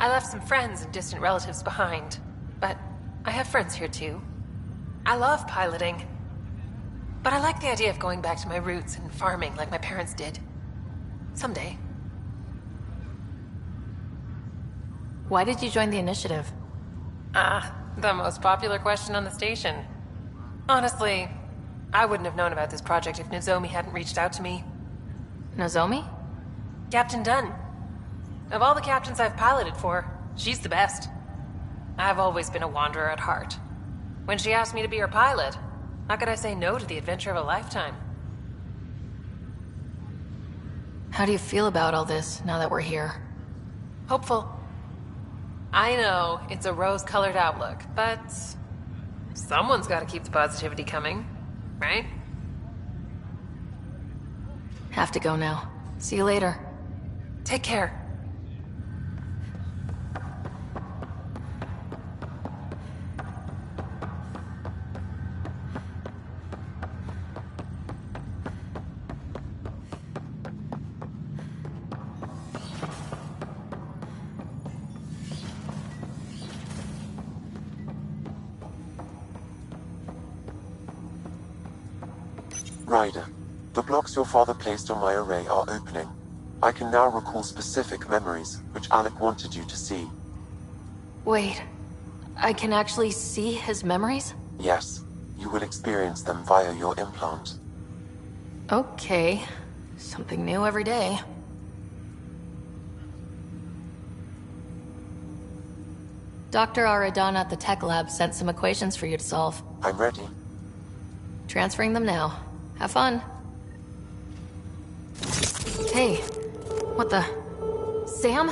I left some friends and distant relatives behind, but I have friends here too. I love piloting, but I like the idea of going back to my roots and farming like my parents did. Someday. Why did you join the initiative? The most popular question on the station. Honestly, I wouldn't have known about this project if Nozomi hadn't reached out to me. Nozomi? Captain Dunn. Of all the captains I've piloted for, she's the best. I've always been a wanderer at heart. When she asked me to be her pilot, how could I say no to the adventure of a lifetime? How do you feel about all this now that we're here? Hopeful. I know it's a rose-colored outlook, but someone's got to keep the positivity coming, right? Have to go now. See you later. Take care. Ryder, the blocks your father placed on my array are opening. I can now recall specific memories, which Alec wanted you to see. Wait, I can actually see his memories? Yes, you will experience them via your implant. Okay, something new every day. Dr. Aradana at the tech lab sent some equations for you to solve. I'm ready. Transferring them now. Have fun. Hey, what the... Sam?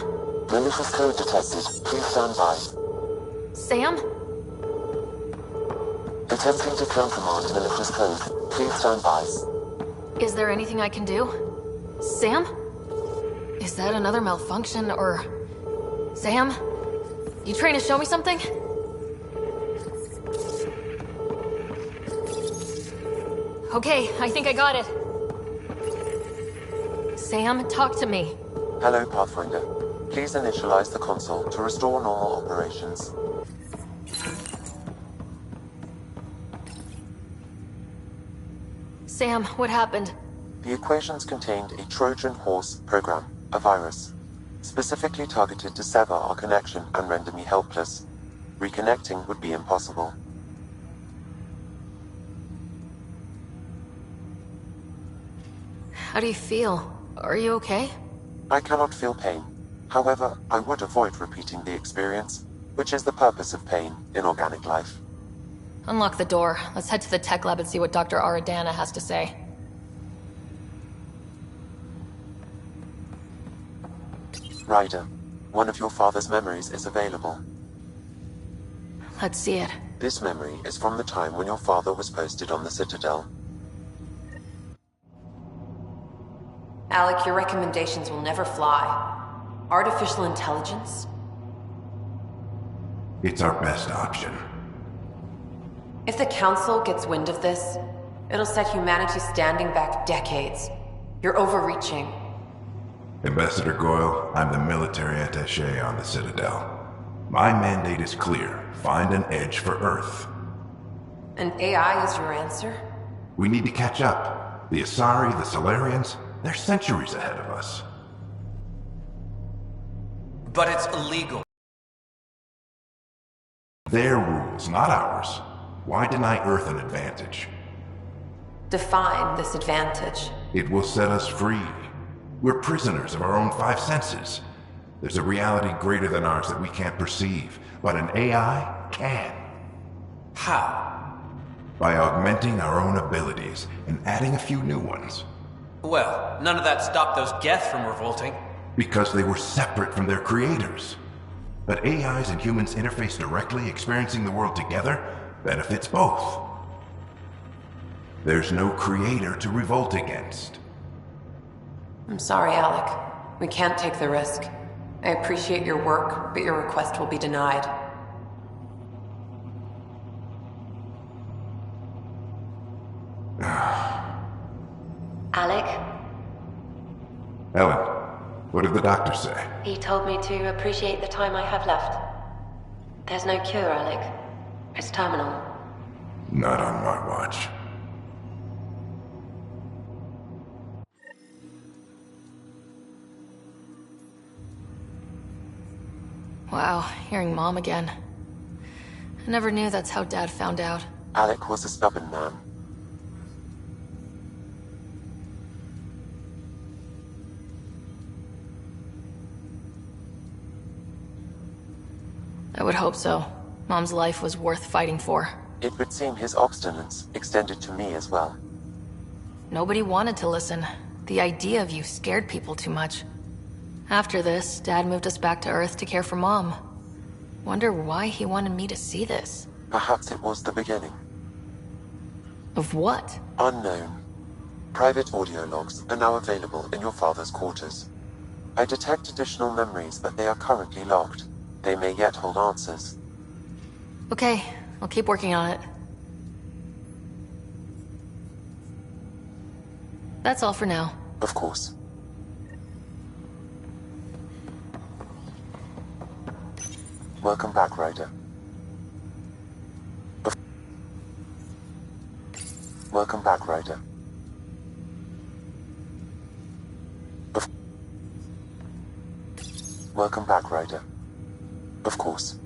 Malicious code detected. Please stand by. Sam? Attempting to countermand malicious code. Please stand by. Is there anything I can do? Sam? Is that another malfunction, or... Sam? You trying to show me something? Okay, I think I got it. Sam, talk to me. Hello, Pathfinder. Please initialize the console to restore normal operations. Sam, what happened? The equations contained a Trojan horse program, a virus, specifically targeted to sever our connection and render me helpless. Reconnecting would be impossible. How do you feel? Are you okay? I cannot feel pain. However, I would avoid repeating the experience, which is the purpose of pain in organic life. Unlock the door. Let's head to the tech lab and see what Dr. Aradana has to say. Ryder, one of your father's memories is available. Let's see it. This memory is from the time when your father was posted on the Citadel. Alec, your recommendations will never fly. Artificial intelligence? It's our best option. If the Council gets wind of this, it'll set humanity standing back decades. You're overreaching. Ambassador Goyle, I'm the military attaché on the Citadel. My mandate is clear. Find an edge for Earth. And AI is your answer? We need to catch up. The Asari, the Solarians, they're centuries ahead of us. But it's illegal. Their rules, not ours. Why deny Earth an advantage? Define this advantage. It will set us free. We're prisoners of our own five senses. There's a reality greater than ours that we can't perceive, but an AI can. How? By augmenting our own abilities and adding a few new ones. Well, none of that stopped those Geth from revolting. Because they were separate from their creators. But AIs and humans interface directly, experiencing the world together, benefits both. There's no creator to revolt against. I'm sorry, Alec. We can't take the risk. I appreciate your work, but your request will be denied. Alec, Ellen, what did the doctor say? he told me to appreciate the time I have left. There's no cure, Alec. It's terminal. Not on my watch. Wow, hearing Mom again. I never knew that's how Dad found out. Alec was a stubborn man. I would hope so. Mom's life was worth fighting for. It would seem his obstinance extended to me as well. Nobody wanted to listen. The idea of you scared people too much. After this, Dad moved us back to Earth to care for Mom. Wonder why he wanted me to see this. Perhaps it was the beginning. Of what? Unknown. Private audio logs are now available in your father's quarters. I detect additional memories, but they are currently locked. They may yet hold answers. Okay, I'll keep working on it. That's all for now. Of course. Welcome back, Ryder. Welcome back, Ryder. Welcome back, Ryder. Of course.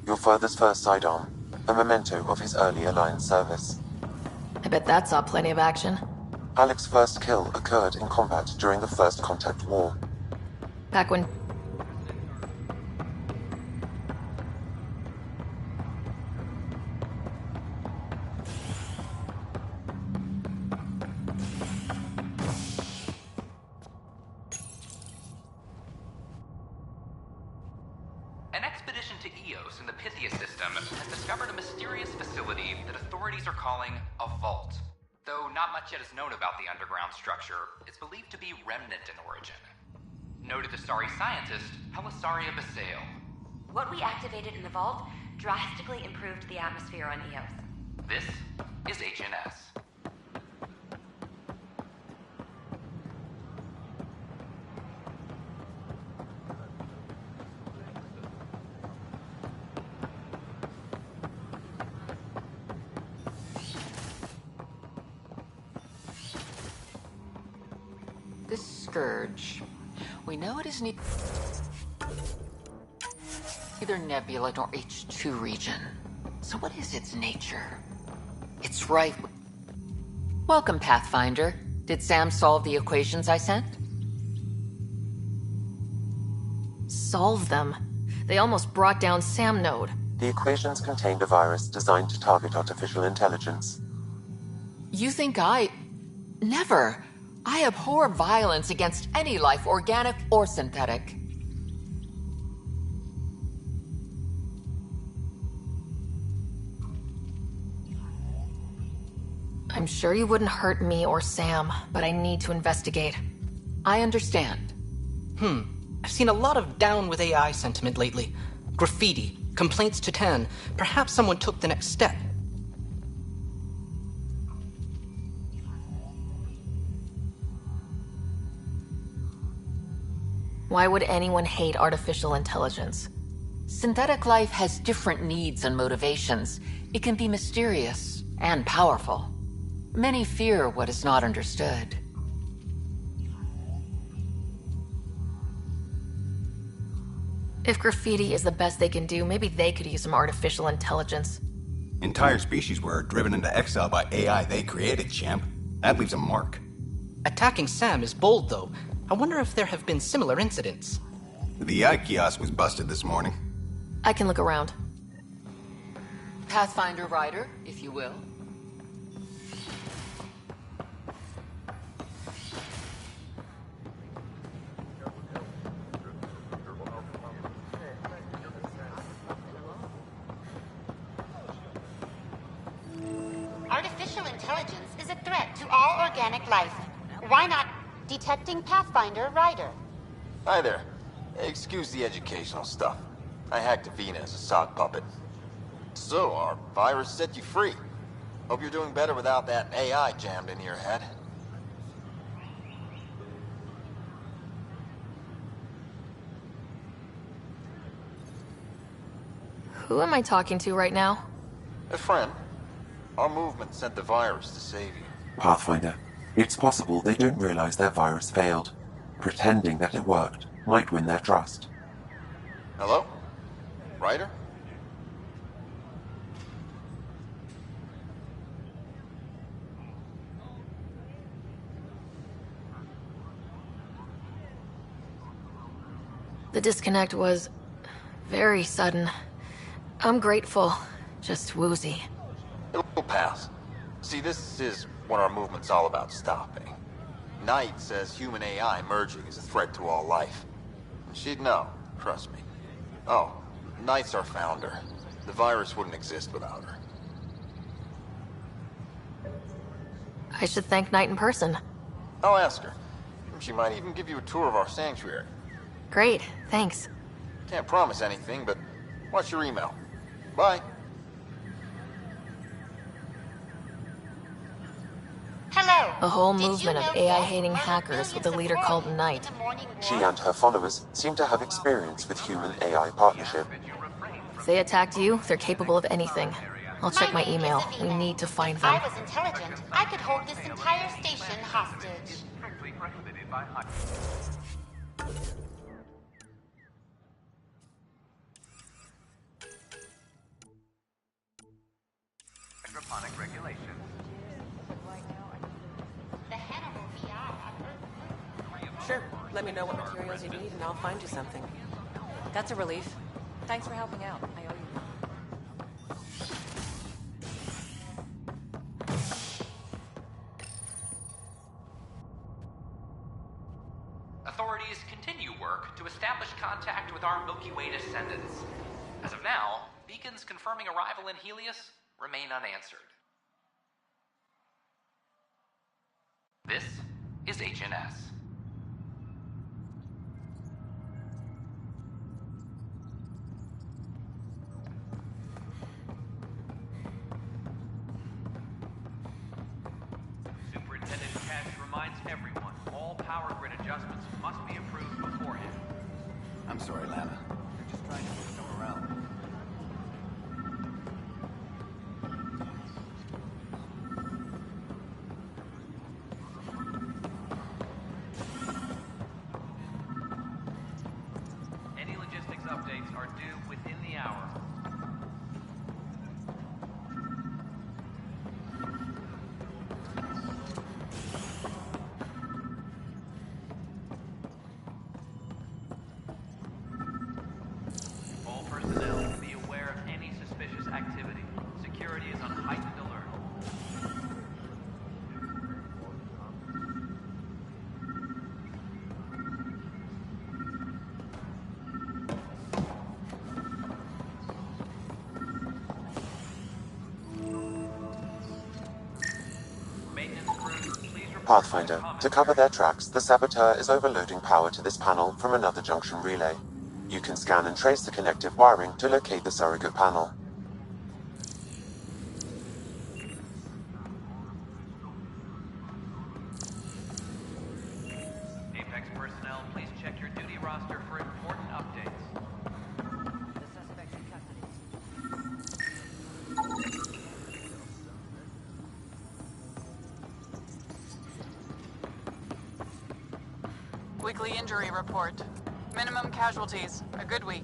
Your father's first sidearm, a memento of his early Alliance service. I bet that saw plenty of action. Alec's first kill occurred in combat during the First Contact War. Back when... An expedition to Eos in the Pythia system has discovered a mysterious facility that authorities are calling a vault. Though not much yet is known about the underground structure, it's believed to be remnant in origin. Noted Asari scientist Helisaria Basale. What we activated in the vault drastically improved the atmosphere on Eos. This is HNS. This scourge. We know it is Either nebula nor H2 region. So what is its nature? It's rife. Welcome, Pathfinder. Did Sam solve the equations I sent? Solve them? They almost brought down Sam Node. The equations contained a virus designed to target artificial intelligence. You think I... Never. I abhor violence against any life, organic or synthetic. I'm sure you wouldn't hurt me or Sam, but I need to investigate. I understand. I've seen a lot of down with AI sentiment lately. Graffiti, complaints to 10. Perhaps someone took the next step. Why would anyone hate artificial intelligence? Synthetic life has different needs and motivations. It can be mysterious and powerful. Many fear what is not understood. If graffiti is the best they can do, maybe they could use some artificial intelligence. Entire species were driven into exile by AI they created, champ. That leaves a mark. Attacking Sam is bold, though. I wonder if there have been similar incidents. The AI kiosk was busted this morning. I can look around. Pathfinder Rider, if you will. Artificial intelligence is a threat to all organic life. Why not detecting Pathfinder Rider? Hi there. Excuse the educational stuff. I hacked Avina as a sock puppet. So, our virus set you free. Hope you're doing better without that AI jammed into your head. Who am I talking to right now? A friend. Our movement sent the virus to save you. Pathfinder, it's possible they don't realize their virus failed. Pretending that it worked might win their trust. Hello? Ryder? The disconnect was very sudden. I'm grateful, just woozy. It'll pass. See, this is what our movement's all about stopping. Knight says human AI merging is a threat to all life. She'd know, trust me. Oh, Knight's our founder. The virus wouldn't exist without her. I should thank Knight in person. I'll ask her. She might even give you a tour of our sanctuary. Great, thanks. Can't promise anything, but watch your email. Bye. Hello. A whole movement of AI-hating hackers with a leader called Knight. She and her followers seem to have experience with human-AI partnership. If they attacked you, they're capable of anything. I'll check my email. We need to find If them. I was intelligent, I could hold this entire station hostage. Hydroponic regulation. Sure. Let me know what materials you need and I'll find you something. That's a relief. Thanks for helping out. I owe you. Authorities continue work to establish contact with our Milky Way descendants. As of now, beacons confirming arrival in Helios remain unanswered. This is HNS. Superintendent Cash reminds everyone all power grid adjustments must be approved beforehand. I'm sorry, Lana. They're just trying to move them around. Any logistics updates are due within the hour. All personnel, be aware of any suspicious activity. Security is on heightened alert. Pathfinder, to cover their tracks, the saboteur is overloading power to this panel from another junction relay. You can scan and trace the connective wiring to locate the surrogate panel. Apex personnel, please check your duty roster for important updates. Weekly injury report. Minimum casualties. A good week.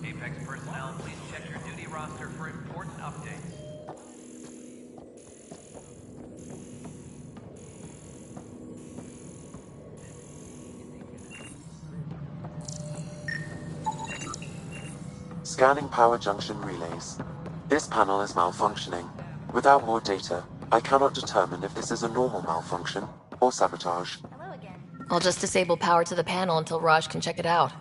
Apex personnel, please check your duty roster for important updates. Scanning power junction relays. This panel is malfunctioning. Without more data, I cannot determine if this is a normal malfunction or sabotage. I'll just disable power to the panel until Raj can check it out.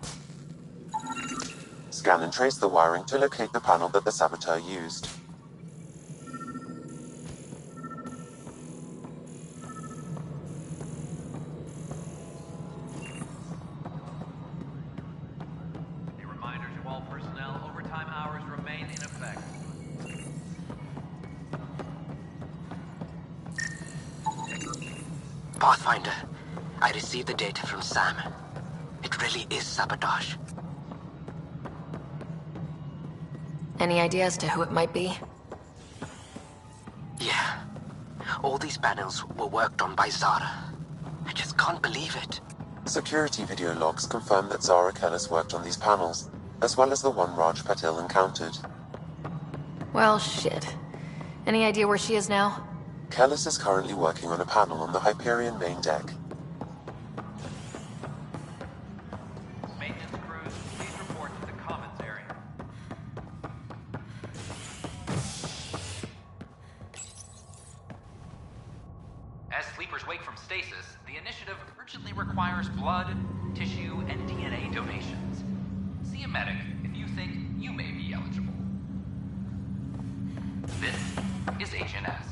Scan and trace the wiring to locate the panel that the saboteur used. A reminder to all personnel, overtime hours remain in effect. Pathfinder, I received the data from Sam. It really is sabotage. Any idea as to who it might be? Yeah. All these panels were worked on by Zara. I just can't believe it. Security video logs confirm that Zara Kellis worked on these panels, as well as the one Raj Patil encountered. Well, shit. Any idea where she is now? Kellis is currently working on a panel on the Hyperion main deck. Maintenance crews, please report to the commons area. As sleepers wake from stasis, the initiative urgently requires blood, tissue, and DNA donations. See a medic if you think you may be eligible. This is Agent S.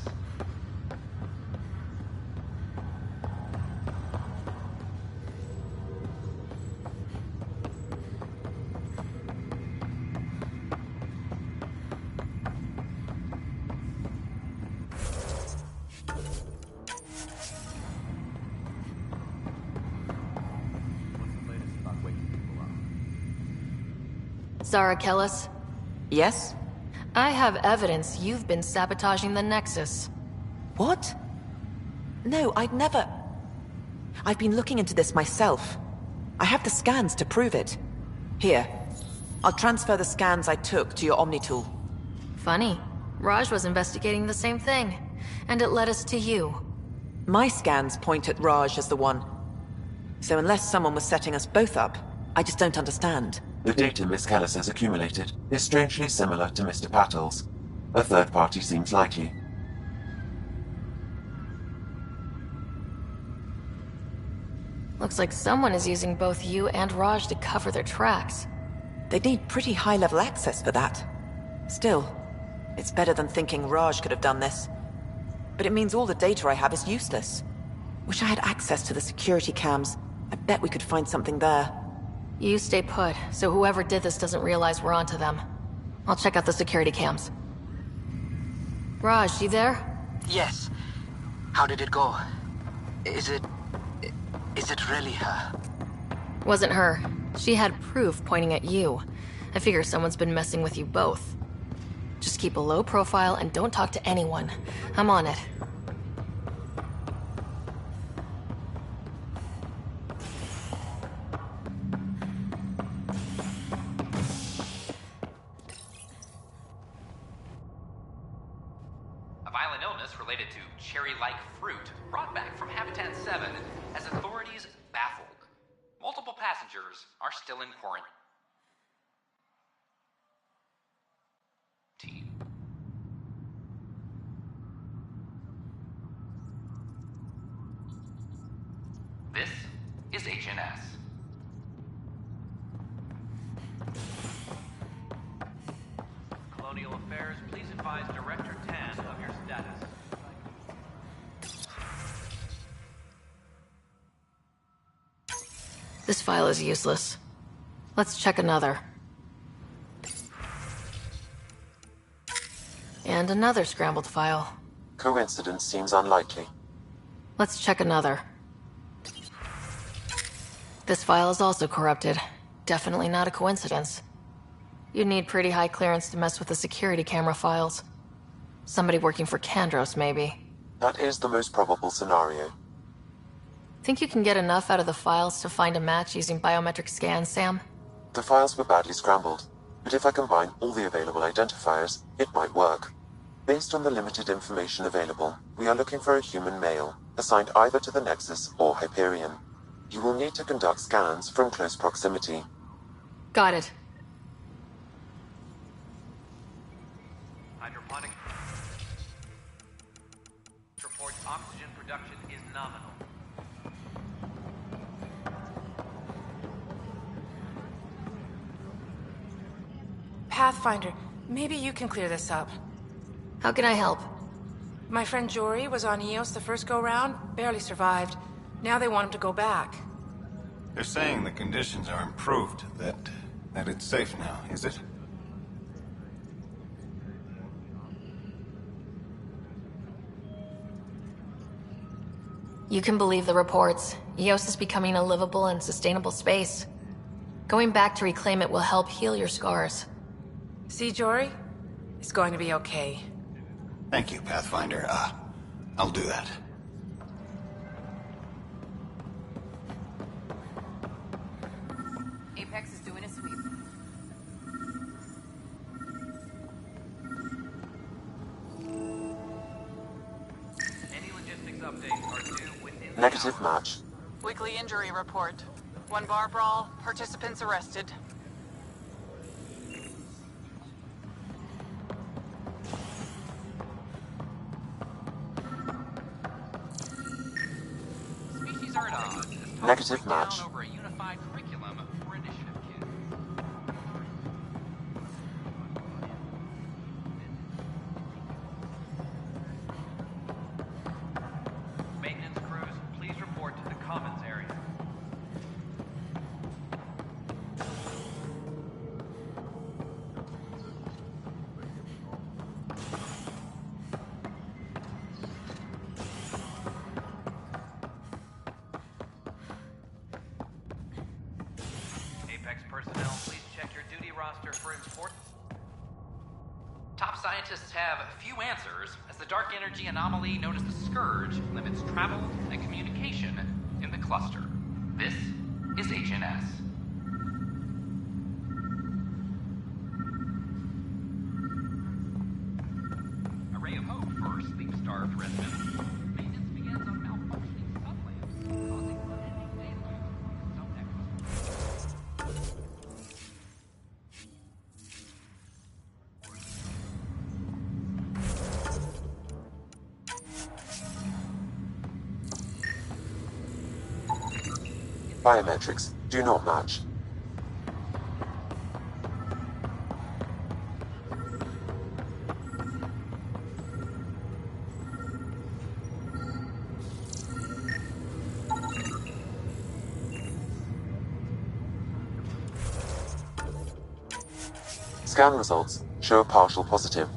Zara Kellis? Yes? I have evidence you've been sabotaging the Nexus. What? No, I'd never... I've been looking into this myself. I have the scans to prove it. Here. I'll transfer the scans I took to your Omni tool. Funny. Raj was investigating the same thing, and it led us to you. My scans point at Raj as the one. So unless someone was setting us both up, I just don't understand. The data Miss Kellis has accumulated is strangely similar to Mr. Patil's. A third party seems likely. Looks like someone is using both you and Raj to cover their tracks. They'd need pretty high-level access for that. Still, it's better than thinking Raj could have done this. But it means all the data I have is useless. Wish I had access to the security cams. I bet we could find something there. You stay put, so whoever did this doesn't realize we're onto them. I'll check out the security cams. Raj, you there? Yes. How did it go? Is it really her? Wasn't her. She had proof pointing at you. I figure someone's been messing with you both. Just keep a low profile and don't talk to anyone. I'm on it. A violent illness related to cherry-like fruit brought back from Habitat 7 as authorities baffled. Multiple passengers are still in quarantine. This is HNS. Colonial Affairs, please advise Director Tan of your status. This file is useless. Let's check another. And another scrambled file. Coincidence seems unlikely. Let's check another. This file is also corrupted. Definitely not a coincidence. You'd need pretty high clearance to mess with the security camera files. Somebody working for Kandros, maybe. That is the most probable scenario. Think you can get enough out of the files to find a match using biometric scans, Sam? The files were badly scrambled, but if I combine all the available identifiers, it might work. Based on the limited information available, we are looking for a human male, assigned either to the Nexus or Hyperion. You will need to conduct scans from close proximity. Got it. Hydroponic reports oxygen production is nominal. Pathfinder, maybe you can clear this up. How can I help? My friend Jory was on Eos the first go-round, barely survived. Now they want him to go back. They're saying the conditions are improved, that it's safe now, is it? You can believe the reports. Eos is becoming a livable and sustainable space. Going back to reclaim it will help heal your scars. See, Jory? It's going to be okay. Thank you, Pathfinder. I'll do that. Apex is doing a sweep. Any logistics updates are due within the Negative hour. match. Weekly injury report. One bar brawl, participants arrested. Species are at odds as talks Negative break down match. over a unified curriculum for initiative kids. Maintenance crews, please report to the commons area. Apex personnel, please check your duty roster for important. Top scientists have few answers, as the dark energy anomaly known as the Scourge limits travel and communication in the cluster. This is HNS. A ray of hope for sleep-starved residents. Maintenance begins on malfunctioning sublamps, causing unending daylight in some nexus. Biometrics do not match. Scan results show a partial positive.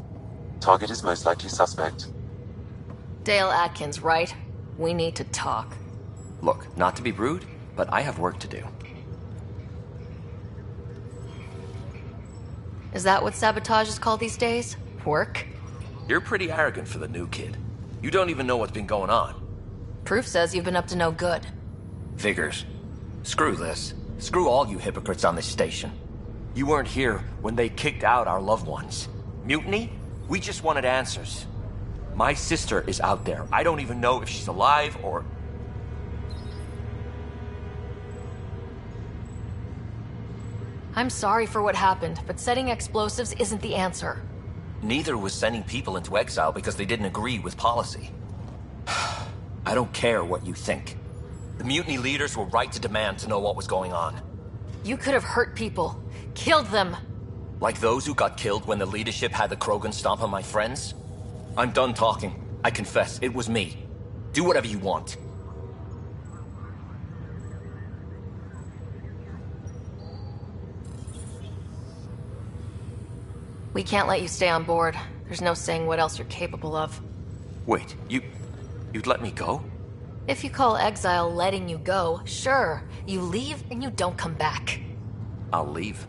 Target is most likely suspect. Dale Atkins, right? We need to talk. Look, not to be rude, but I have work to do. Is that what sabotage is called these days? Work? You're pretty arrogant for the new kid. You don't even know what's been going on. Proof says you've been up to no good. Figures. Screw this. Screw all you hypocrites on this station. You weren't here when they kicked out our loved ones. Mutiny? We just wanted answers. My sister is out there. I don't even know if she's alive or... I'm sorry for what happened, but setting explosives isn't the answer. Neither was sending people into exile because they didn't agree with policy. I don't care what you think. The mutiny leaders were right to demand to know what was going on. You could have hurt people. Killed them. Like those who got killed when the leadership had the Krogan stomp on my friends? I'm done talking. I confess, it was me. Do whatever you want. We can't let you stay on board. There's no saying what else you're capable of. Wait, you'd let me go? If you call exile letting you go, sure. You leave and you don't come back. I'll leave.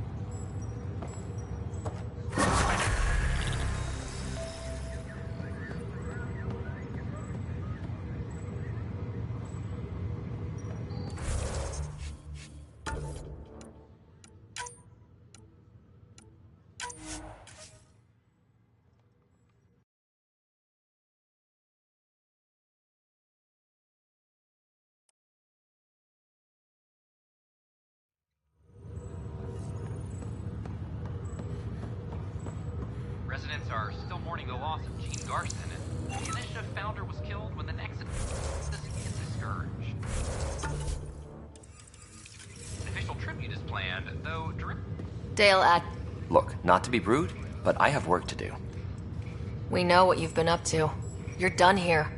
Residents are still mourning the loss of Gene Garson, and the initiative founder was killed when the Nexus hit the Scourge. An official tribute is planned, though Dale, Look, not to be rude, but I have work to do. we know what you've been up to. You're done here.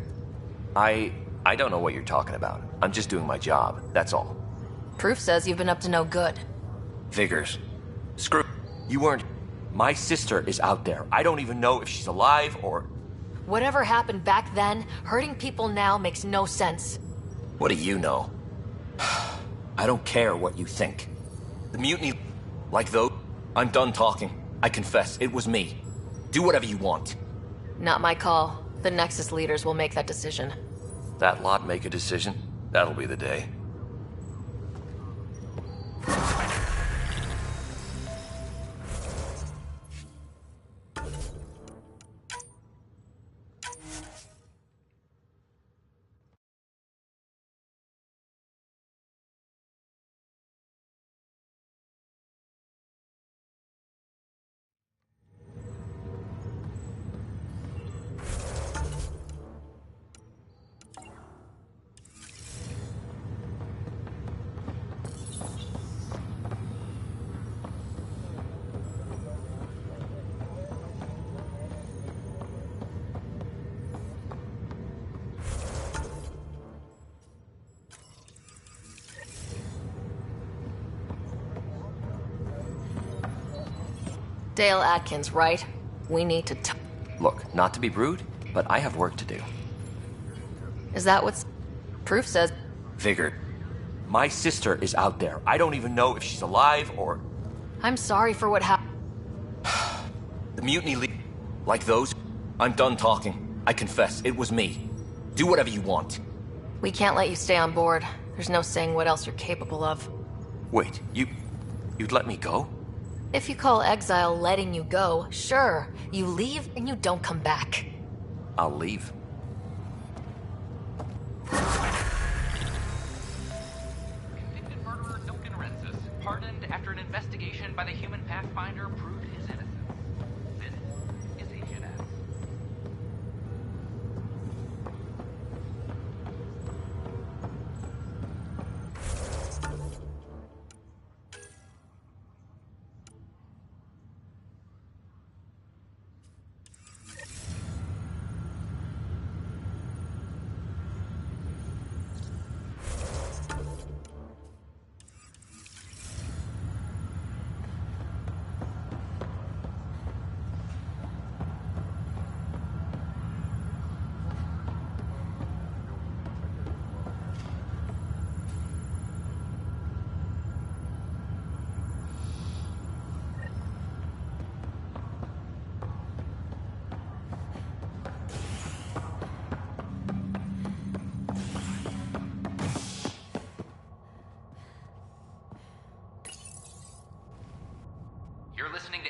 I don't know what you're talking about. I'm just doing my job, that's all. Proof says you've been up to no good. Figures. Screw... You weren't... My sister is out there. I don't even know if she's alive or... Whatever happened back then, hurting people now makes no sense. What do you know? I don't care what you think. The mutiny... Like those... I'm done talking. I confess, it was me. Do whatever you want. Not my call. The Nexus leaders will make that decision. That lot make a decision? That'll be the day. Dale Atkins, right? We need to Look, not to be rude, but I have work to do. Is that what's... Proof says... Figured. My sister is out there. I don't even know if she's alive or... I'm sorry for what happened. The mutiny Like those... I'm done talking. I confess, it was me. Do whatever you want. We can't let you stay on board. There's no saying what else you're capable of. Wait, you'd let me go? If you call exile letting you go, sure. You leave and you don't come back. I'll leave. Convicted murderer Duncan Rensis, pardoned after an investigation by the human Pathfinder proved his innocence. This is Agent S.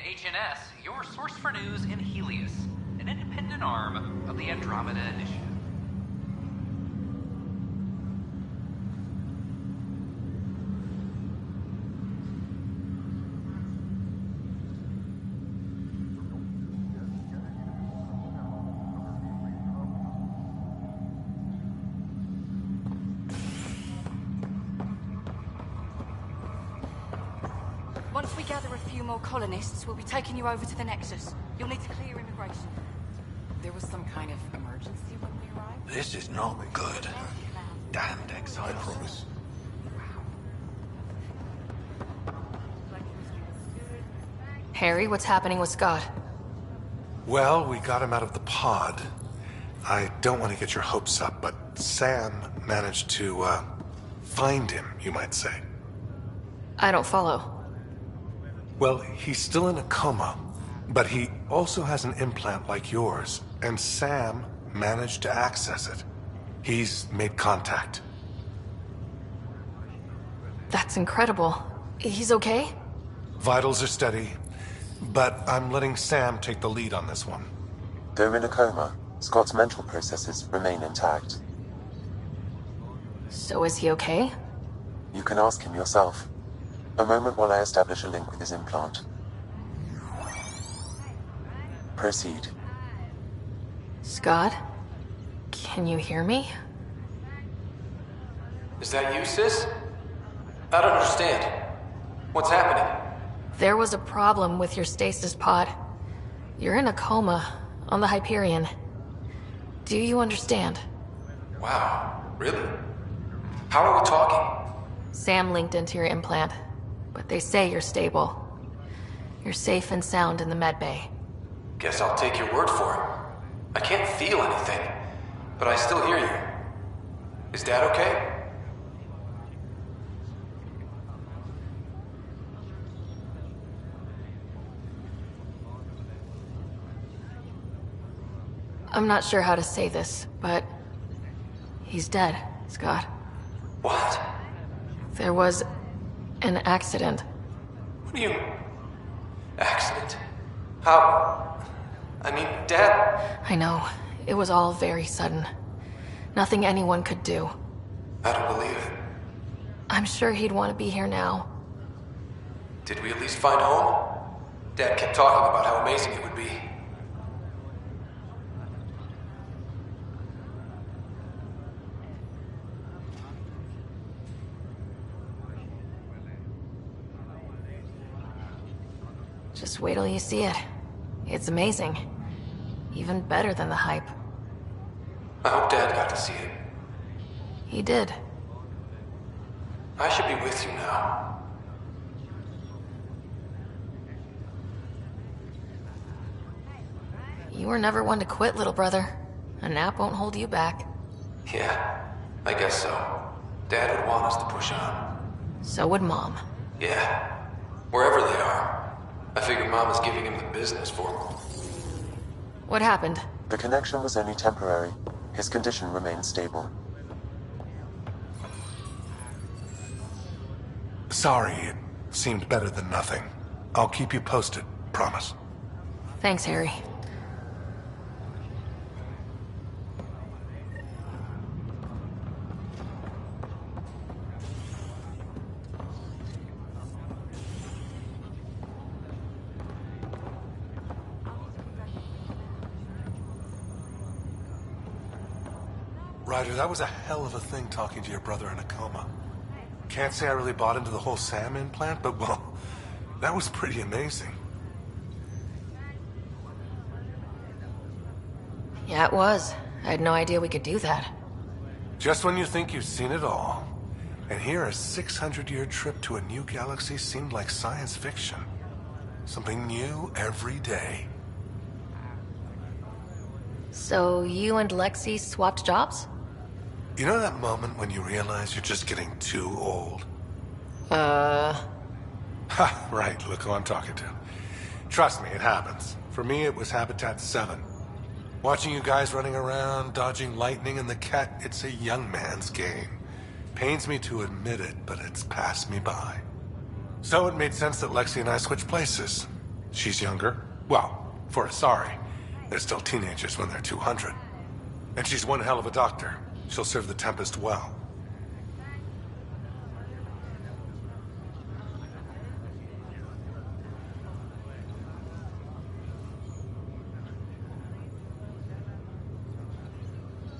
HNS, your source for news in Helios, an independent arm of the Andromeda Initiative. Once we gather a few more colonists, we'll be taking you over to the Nexus. You'll need to clear immigration. There was some kind of emergency when we arrived? This is not good. Damned exciting. I promise. Harry, what's happening with Scott? Well, we got him out of the pod. I don't want to get your hopes up, but Sam managed to, find him, you might say. I don't follow. Well, he's still in a coma, but he also has an implant like yours, and Sam managed to access it. He's made contact. That's incredible. He's okay? Vitals are steady, but I'm letting Sam take the lead on this one. Though in a coma, Scott's mental processes remain intact. So is he okay? You can ask him yourself. A moment while I establish a link with his implant. Proceed. Scott? Can you hear me? Is that you, sis? I don't understand. What's happening? There was a problem with your stasis pod. You're in a coma on the Hyperion. Do you understand? Wow, really? How are we talking? Sam linked into your implant, but they say you're stable. You're safe and sound in the medbay. Guess I'll take your word for it. I can't feel anything, but I still hear you. Is Dad okay? I'm not sure how to say this, but he's dead, Scott. What? There was an accident. What do you... accident? How... I mean, Dad... I know. It was all very sudden. Nothing anyone could do. I don't believe it. I'm sure he'd want to be here now. Did we at least find home? Dad kept talking about how amazing it would be. Just wait till you see it. It's amazing. Even better than the hype. I hope Dad got to see it. He did. I should be with you now. You were never one to quit, little brother. A nap won't hold you back. Yeah, I guess so. Dad would want us to push on. So would Mom. Yeah, wherever they are. I figure Mom is giving him the business for him. What happened? The connection was only temporary. His condition remains stable. Sorry, it seemed better than nothing. I'll keep you posted, promise. Thanks, Harry. Ryder, that was a hell of a thing talking to your brother in a coma. Can't say I really bought into the whole Sam implant, but well, that was pretty amazing. Yeah, it was. I had no idea we could do that. Just when you think you've seen it all. And here a 600-year trip to a new galaxy seemed like science fiction. Something new every day. So you and Lexi swapped jobs? You know that moment when you realize you're just getting too old? Ha, right, look who I'm talking to. Trust me, it happens. For me, it was Habitat 7. Watching you guys running around, dodging lightning and the cat, it's a young man's game. Pains me to admit it, but it's passed me by. So it made sense that Lexi and I switched places. She's younger. Well, for Asari. They're still teenagers when they're 200. And she's one hell of a doctor. She'll serve the Tempest well.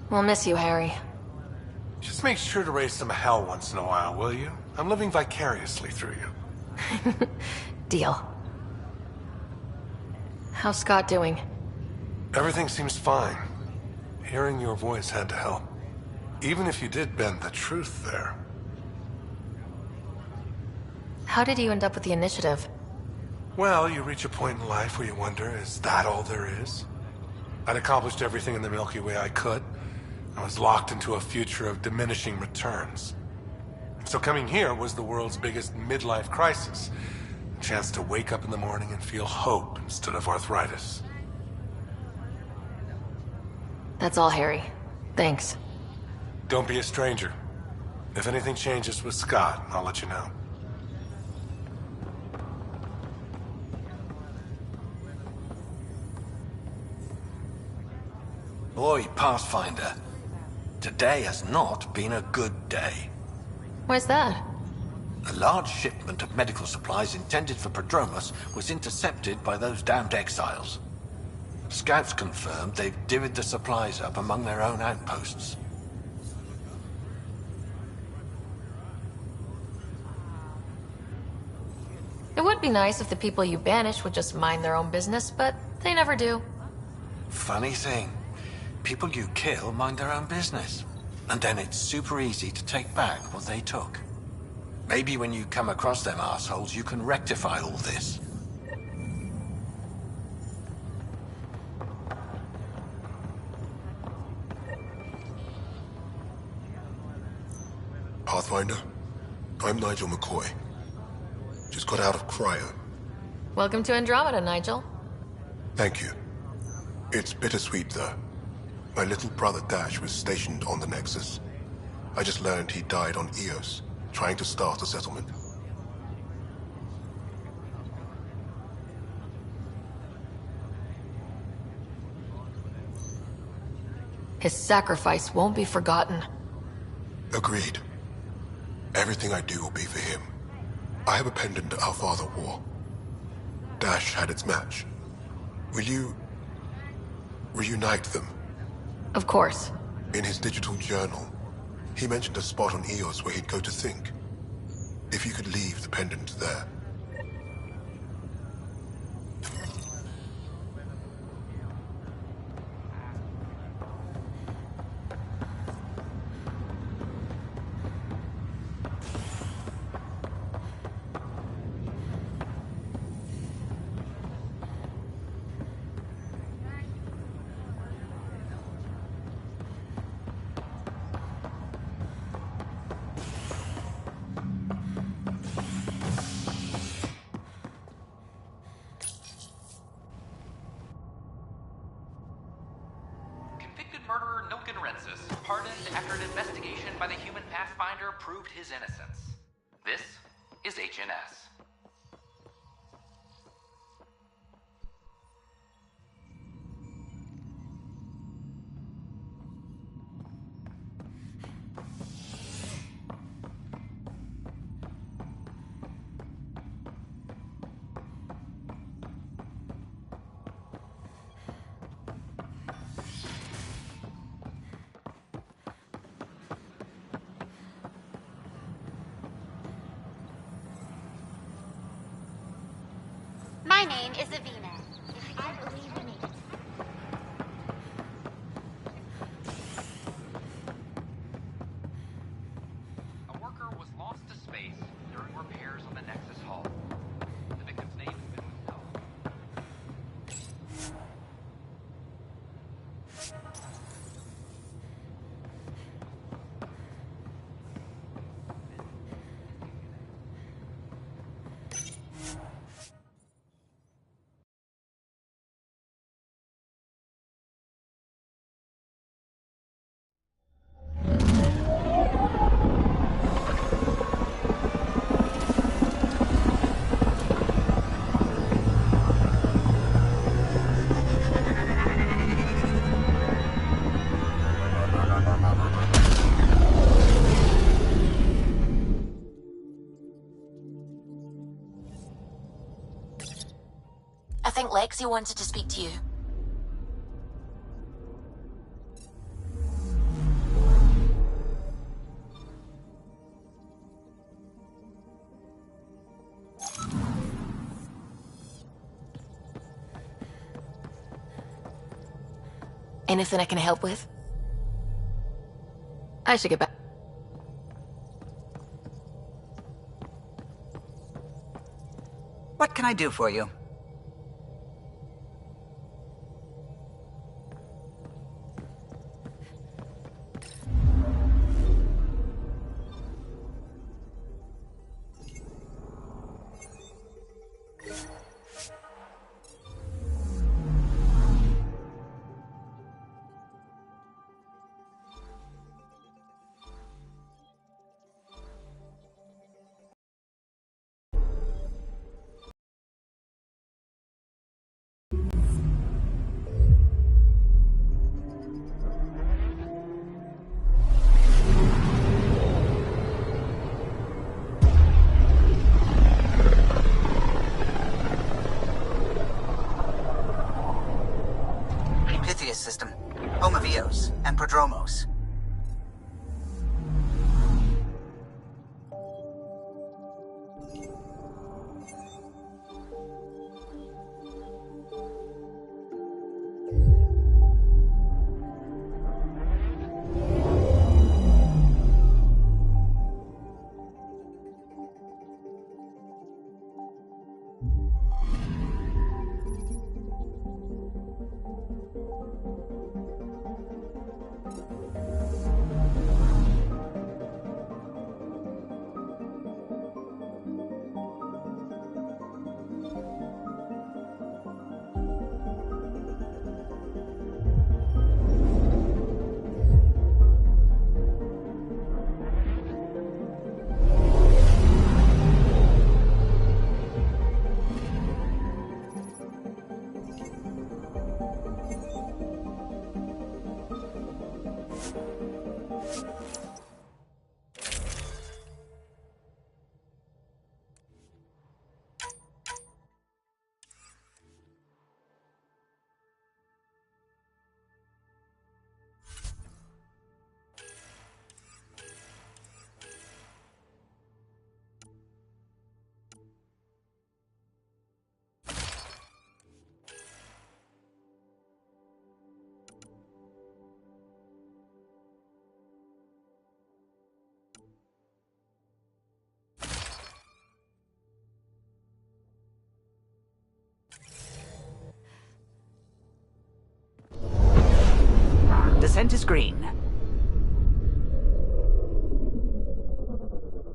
We'll miss you, Harry. Just make sure to raise some hell once in a while, will you? I'm living vicariously through you. Deal. How's Scott doing? Everything seems fine. Hearing your voice had to help. Even if you did bend the truth there. How did you end up with the initiative? Well, you reach a point in life where you wonder, is that all there is? I'd accomplished everything in the Milky Way I could. I was locked into a future of diminishing returns. So coming here was the world's biggest midlife crisis. A chance to wake up in the morning and feel hope instead of arthritis. That's all, Harry. Thanks. Don't be a stranger. If anything changes with Scott, I'll let you know. Boy, Pathfinder. Today has not been a good day. Why's that? A large shipment of medical supplies intended for Prodromos was intercepted by those damned exiles. Scouts confirmed they've divvied the supplies up among their own outposts. It would be nice if the people you banish would just mind their own business, but they never do. Funny thing. People you kill mind their own business. And then it's super easy to take back what they took. Maybe when you come across them assholes, you can rectify all this. Pathfinder, I'm Nigel McCoy. Just got out of cryo. Welcome to Andromeda, Nigel. Thank you. It's bittersweet, though. My little brother Dash was stationed on the Nexus. I just learned he died on Eos, trying to start a settlement. His sacrifice won't be forgotten. Agreed. Everything I do will be for him. I have a pendant our father wore. Dash had its match. Will you reunite them? Of course. In his digital journal, he mentioned a spot on Eos where he'd go to think. If you could leave the pendant there. Pardoned after an investigation by the human Pathfinder proved his innocence. This is HNS. My name is Avina. I believe in it. A worker was lost to space during repairs on the Nexus Hull. The victim's name has been Lexi wanted to speak to you. Anything I can help with? I should get back. What can I do for you? System, home of Eos and Prodromos. Descent is green.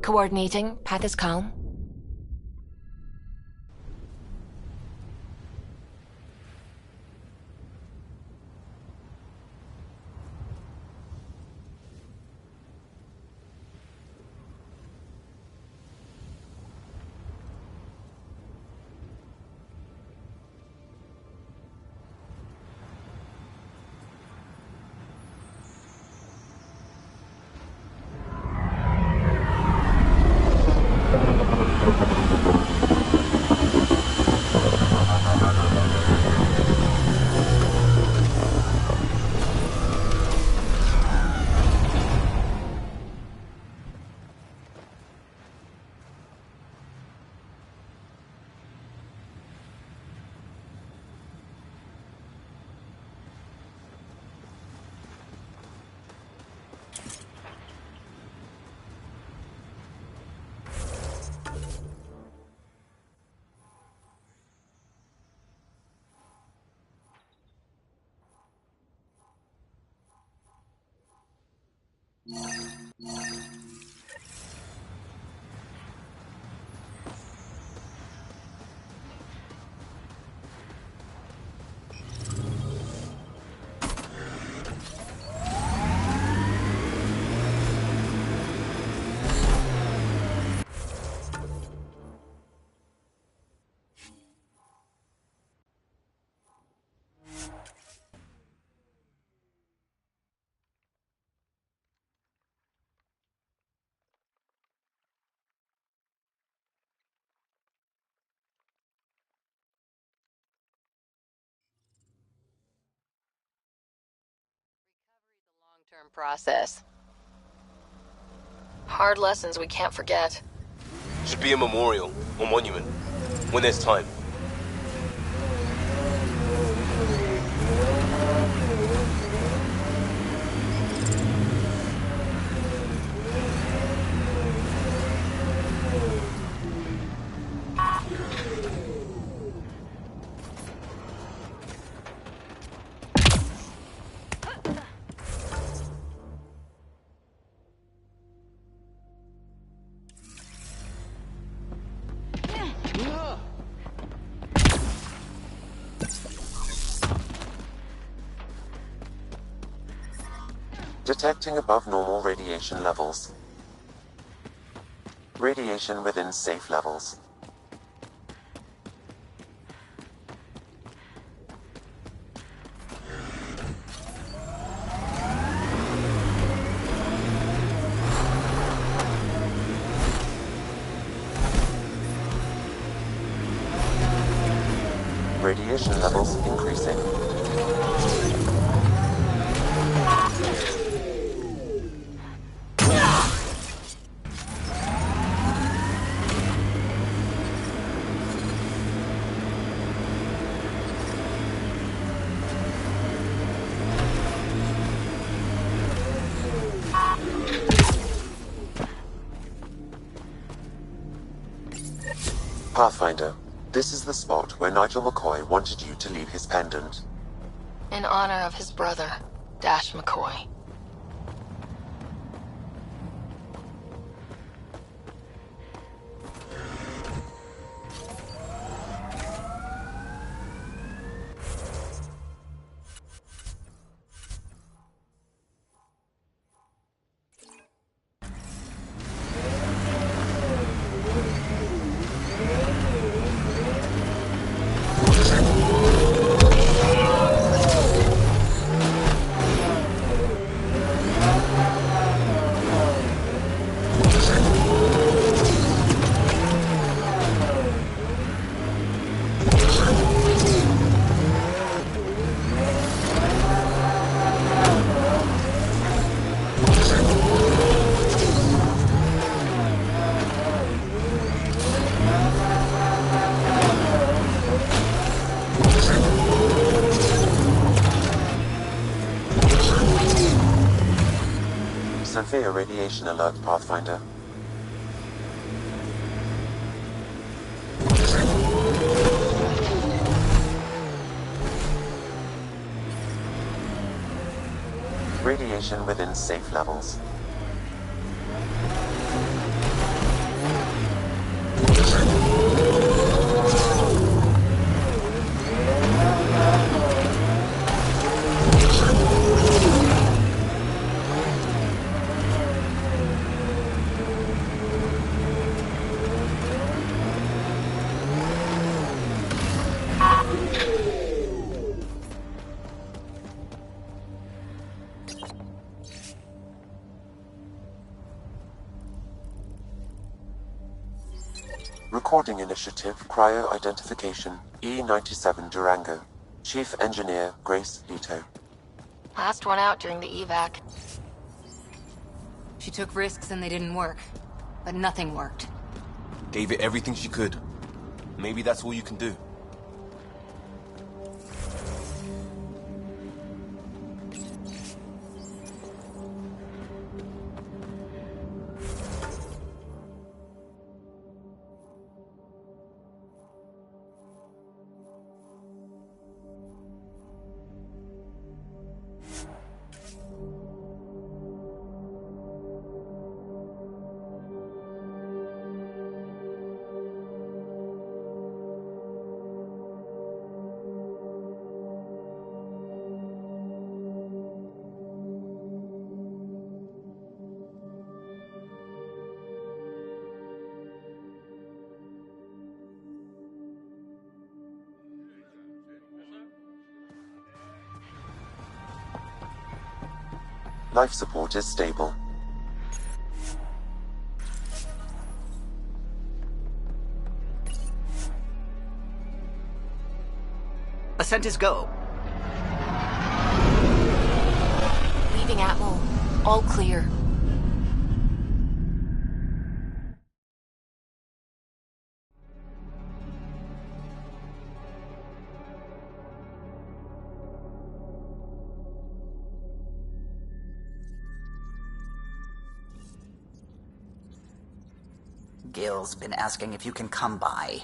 Coordinating. Path is calm. long-term process. Hard lessons we can't forget. Should be a memorial or monument when there's time. Detecting above normal radiation levels. Radiation within safe levels. Radiation levels increasing. Pathfinder, this is the spot where Nigel McCoy wanted you to leave his pendant. In honor of his brother, Dash McCoy. Severe radiation alert, Pathfinder. Radiation within safe levels. Recording Initiative Cryo Identification E97 Durango. Chief Engineer Grace Leto. Last one out during the evac. She took risks and they didn't work. But nothing worked. Gave it everything she could. Maybe that's all you can do. Life support is stable. Ascent is go. We Receiving Atmo. All clear. Gil's been asking if you can come by.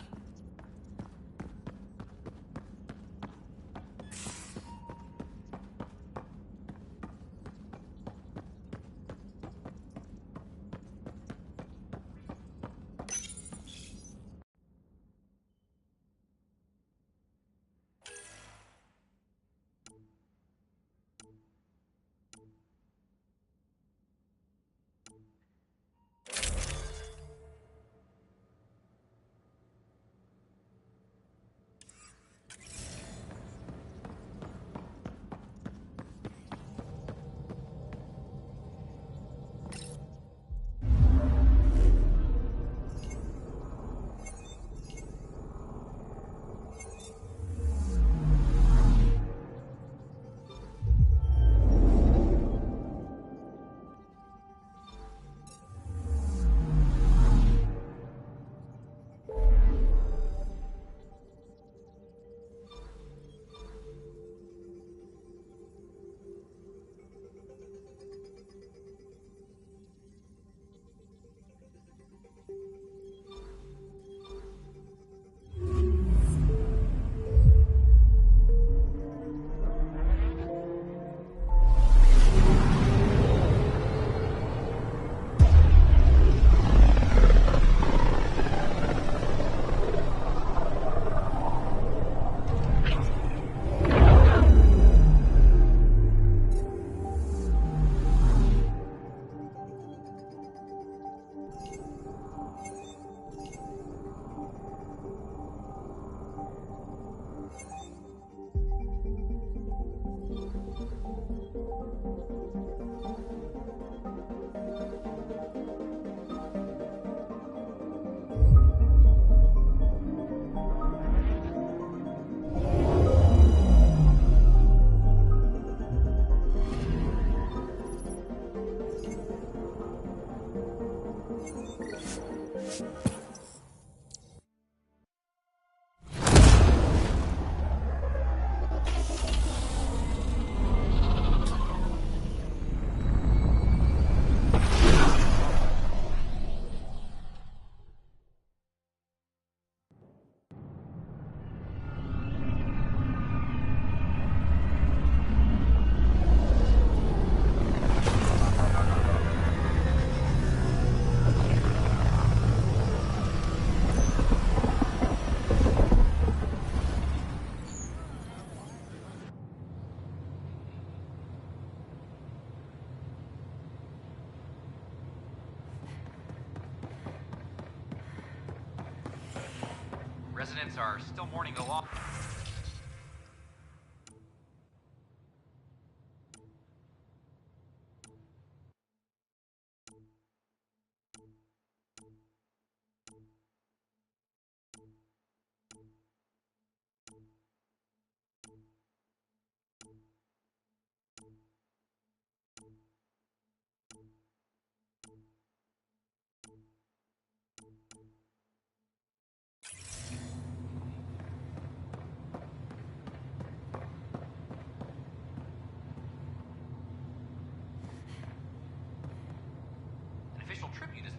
Residents are still mourning the loss.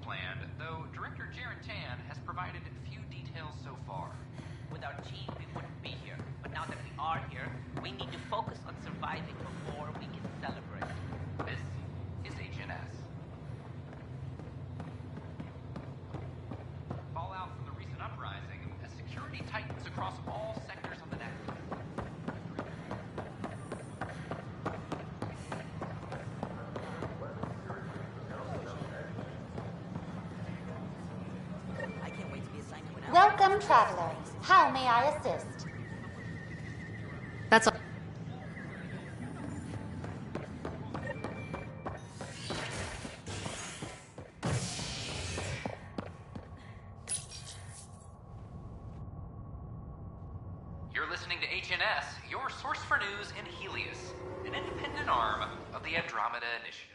Planned, though Director Jaren Tan has provided few details so far. Without Jean, we wouldn't be here. But now that we are here, we need to focus on surviving before we can celebrate. This is HNS. Fallout from the recent uprising as security tightens across all sectors of the network. Welcome, traveler. How may I assist? That's all. You're listening to HNS, your your source for news in Helios, an independent arm of the Andromeda Initiative.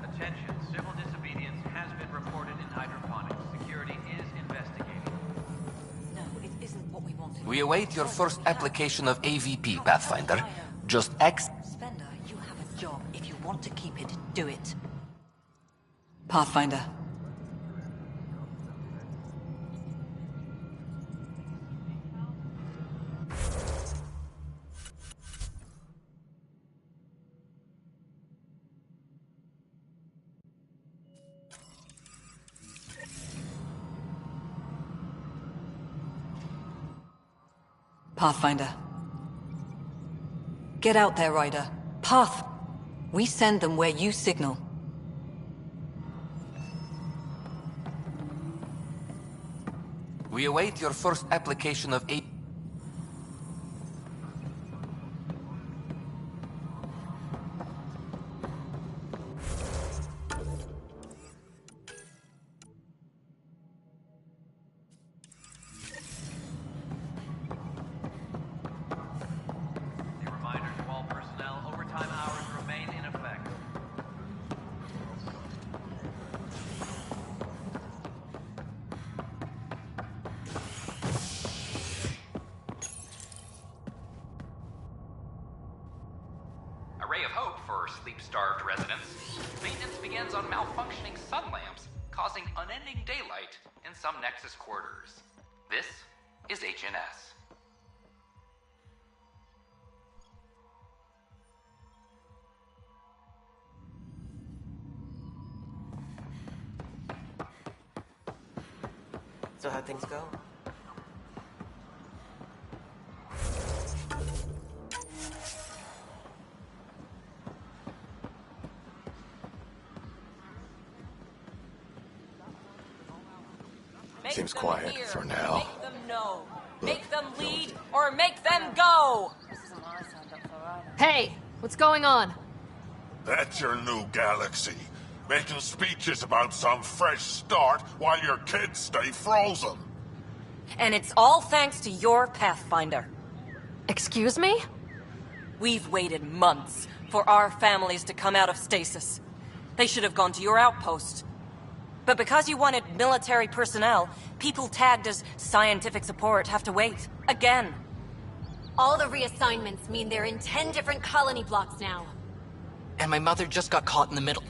Attention, civil disobedience has been reported in hydroponics. Security is investigating. No, it isn't what we wanted. We await your first application of AVP, Pathfinder. Just Spender, you have a job. If you want to keep it, do it. Pathfinder. Pathfinder. Get out there, Ryder. Path. We send them where you signal. We await your first application of AVP. A reminder to all personnel, overtime hours remain in effect. A ray of hope for sleep-starved residents. Maintenance begins on malfunctioning sun lamps, causing unending daylight in some Nexus quarters. This is HNS. So how'd things go? Seems quiet for now. Make them know. Make them lead or make them go. Hey, what's going on? That's your new galaxy. Making speeches about some fresh start while your kids stay frozen. And it's all thanks to your Pathfinder. Excuse me? We've waited months for our families to come out of stasis. They should have gone to your outpost. But because you wanted military personnel, people tagged as scientific support have to wait. Again. All the reassignments mean they're in 10 different colony blocks now. And my mother just got caught in the middle.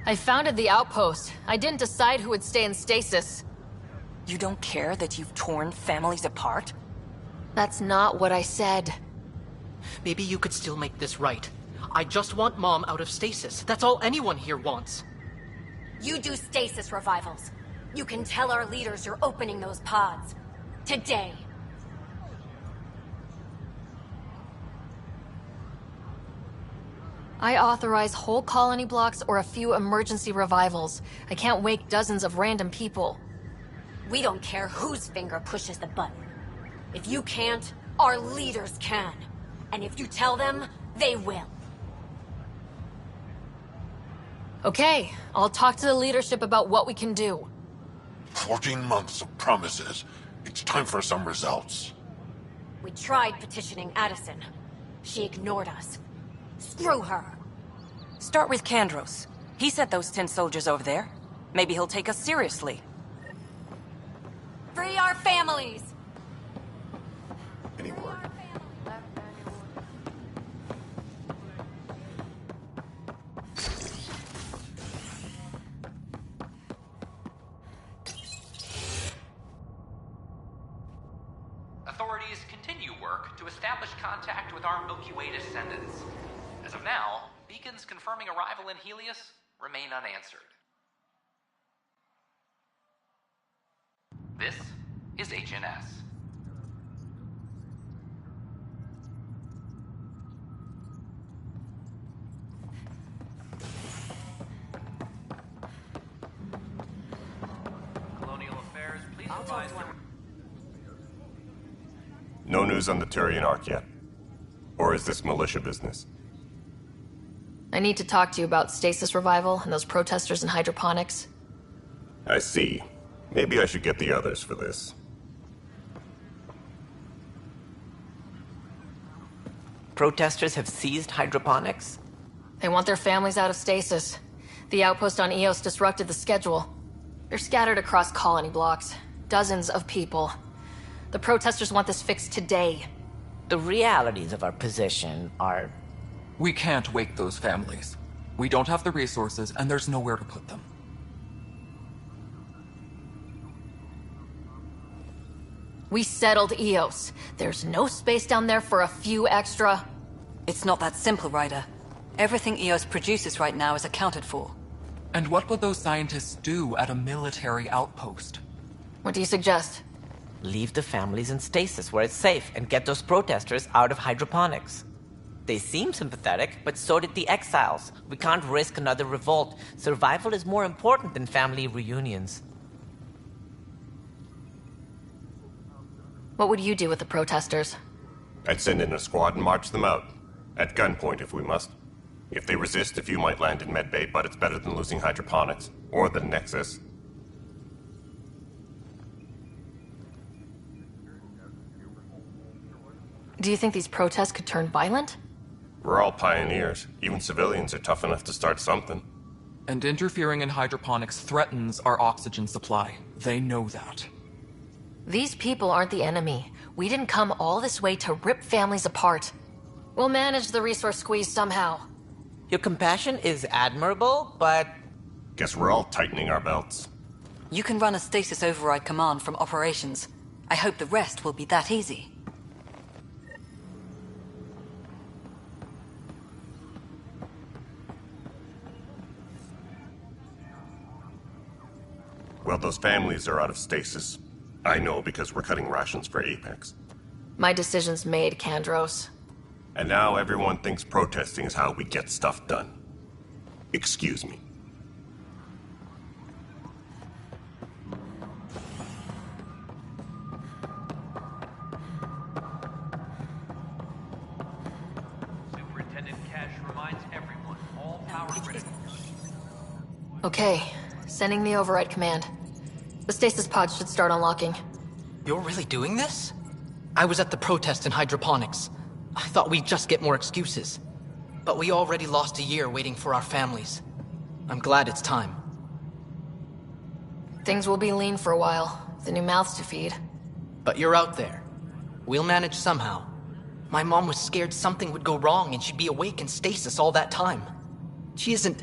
I founded the outpost. I didn't decide who would stay in stasis. You don't care that you've torn families apart? That's not what I said. Maybe you could still make this right. I just want Mom out of stasis. That's all anyone here wants. You do stasis revivals. You can tell our leaders you're opening those pods. Today. I authorize whole colony blocks or a few emergency revivals. I can't wake dozens of random people. We don't care whose finger pushes the button. If you can't, our leaders can. And if you tell them, they will. Okay, I'll talk to the leadership about what we can do. 14 months of promises. It's time for some results. We tried petitioning Addison. She ignored us. Screw her. Start with Kandros. He sent those 10 soldiers over there. Maybe he'll take us seriously. Free our families! Any word? Authorities continue work to establish contact with our Milky Way descendants. As of now, beacons confirming arrival in Helios remain unanswered. This is HNS. No news on the Turian Ark yet? Or is this militia business? I need to talk to you about stasis revival and those protesters in hydroponics. I see. Maybe I should get the others for this. Protesters have seized hydroponics? They want their families out of stasis. The outpost on Eos disrupted the schedule. They're scattered across colony blocks. Dozens of people. The protesters want this fixed today. The realities of our position are... We can't wake those families. We don't have the resources, and there's nowhere to put them. We settled Eos. There's no space down there for a few extra... It's not that simple, Ryder. Everything Eos produces right now is accounted for. And what would those scientists do at a military outpost? What do you suggest? Leave the families in stasis where it's safe and get those protesters out of hydroponics. They seem sympathetic, but so did the exiles. We can't risk another revolt. Survival is more important than family reunions. What would you do with the protesters? I'd send in a squad and march them out. At gunpoint if we must. If they resist, a few might land in medbay, but it's better than losing hydroponics. Or the Nexus. Do you think these protests could turn violent? We're all pioneers. Even civilians are tough enough to start something. And interfering in hydroponics threatens our oxygen supply. They know that. These people aren't the enemy. We didn't come all this way to rip families apart. We'll manage the resource squeeze somehow. Your compassion is admirable, but... Guess we're all tightening our belts. You can run a stasis override command from operations. I hope the rest will be that easy. Well, those families are out of stasis. I know because we're cutting rations for Apex. My decision's made, Kandros. And now everyone thinks protesting is how we get stuff done. Excuse me. Superintendent Cash reminds everyone, all power critical. Okay, sending the override command. The stasis pod should start unlocking. You're really doing this? I was at the protest in hydroponics. I thought we'd just get more excuses. But we already lost a year waiting for our families. I'm glad it's time. Things will be lean for a while. The new mouths to feed. But you're out there. We'll manage somehow. My mom was scared something would go wrong and she'd be awake in stasis all that time. She isn't...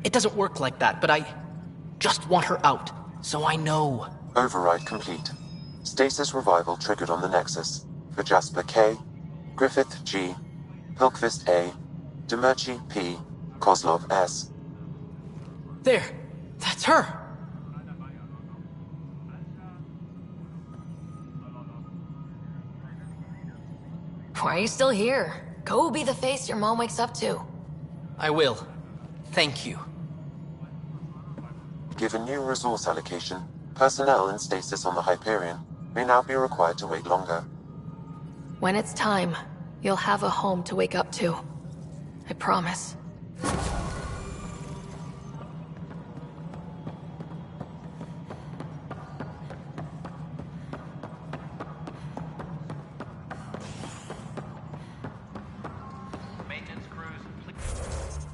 It doesn't work like that, but I just want her out, so I know. Override complete. Stasis revival triggered on the Nexus. For Jasper K, Griffith G, Hilkvist A, Demerchi P, Kozlov S. There! That's her! Why are you still here? Go be the face your mom wakes up to. I will. Thank you. Given new resource allocation, personnel in stasis on the Hyperion may now be required to wait longer. When it's time, you'll have a home to wake up to. I promise. Maintenance crews, please.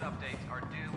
updates are due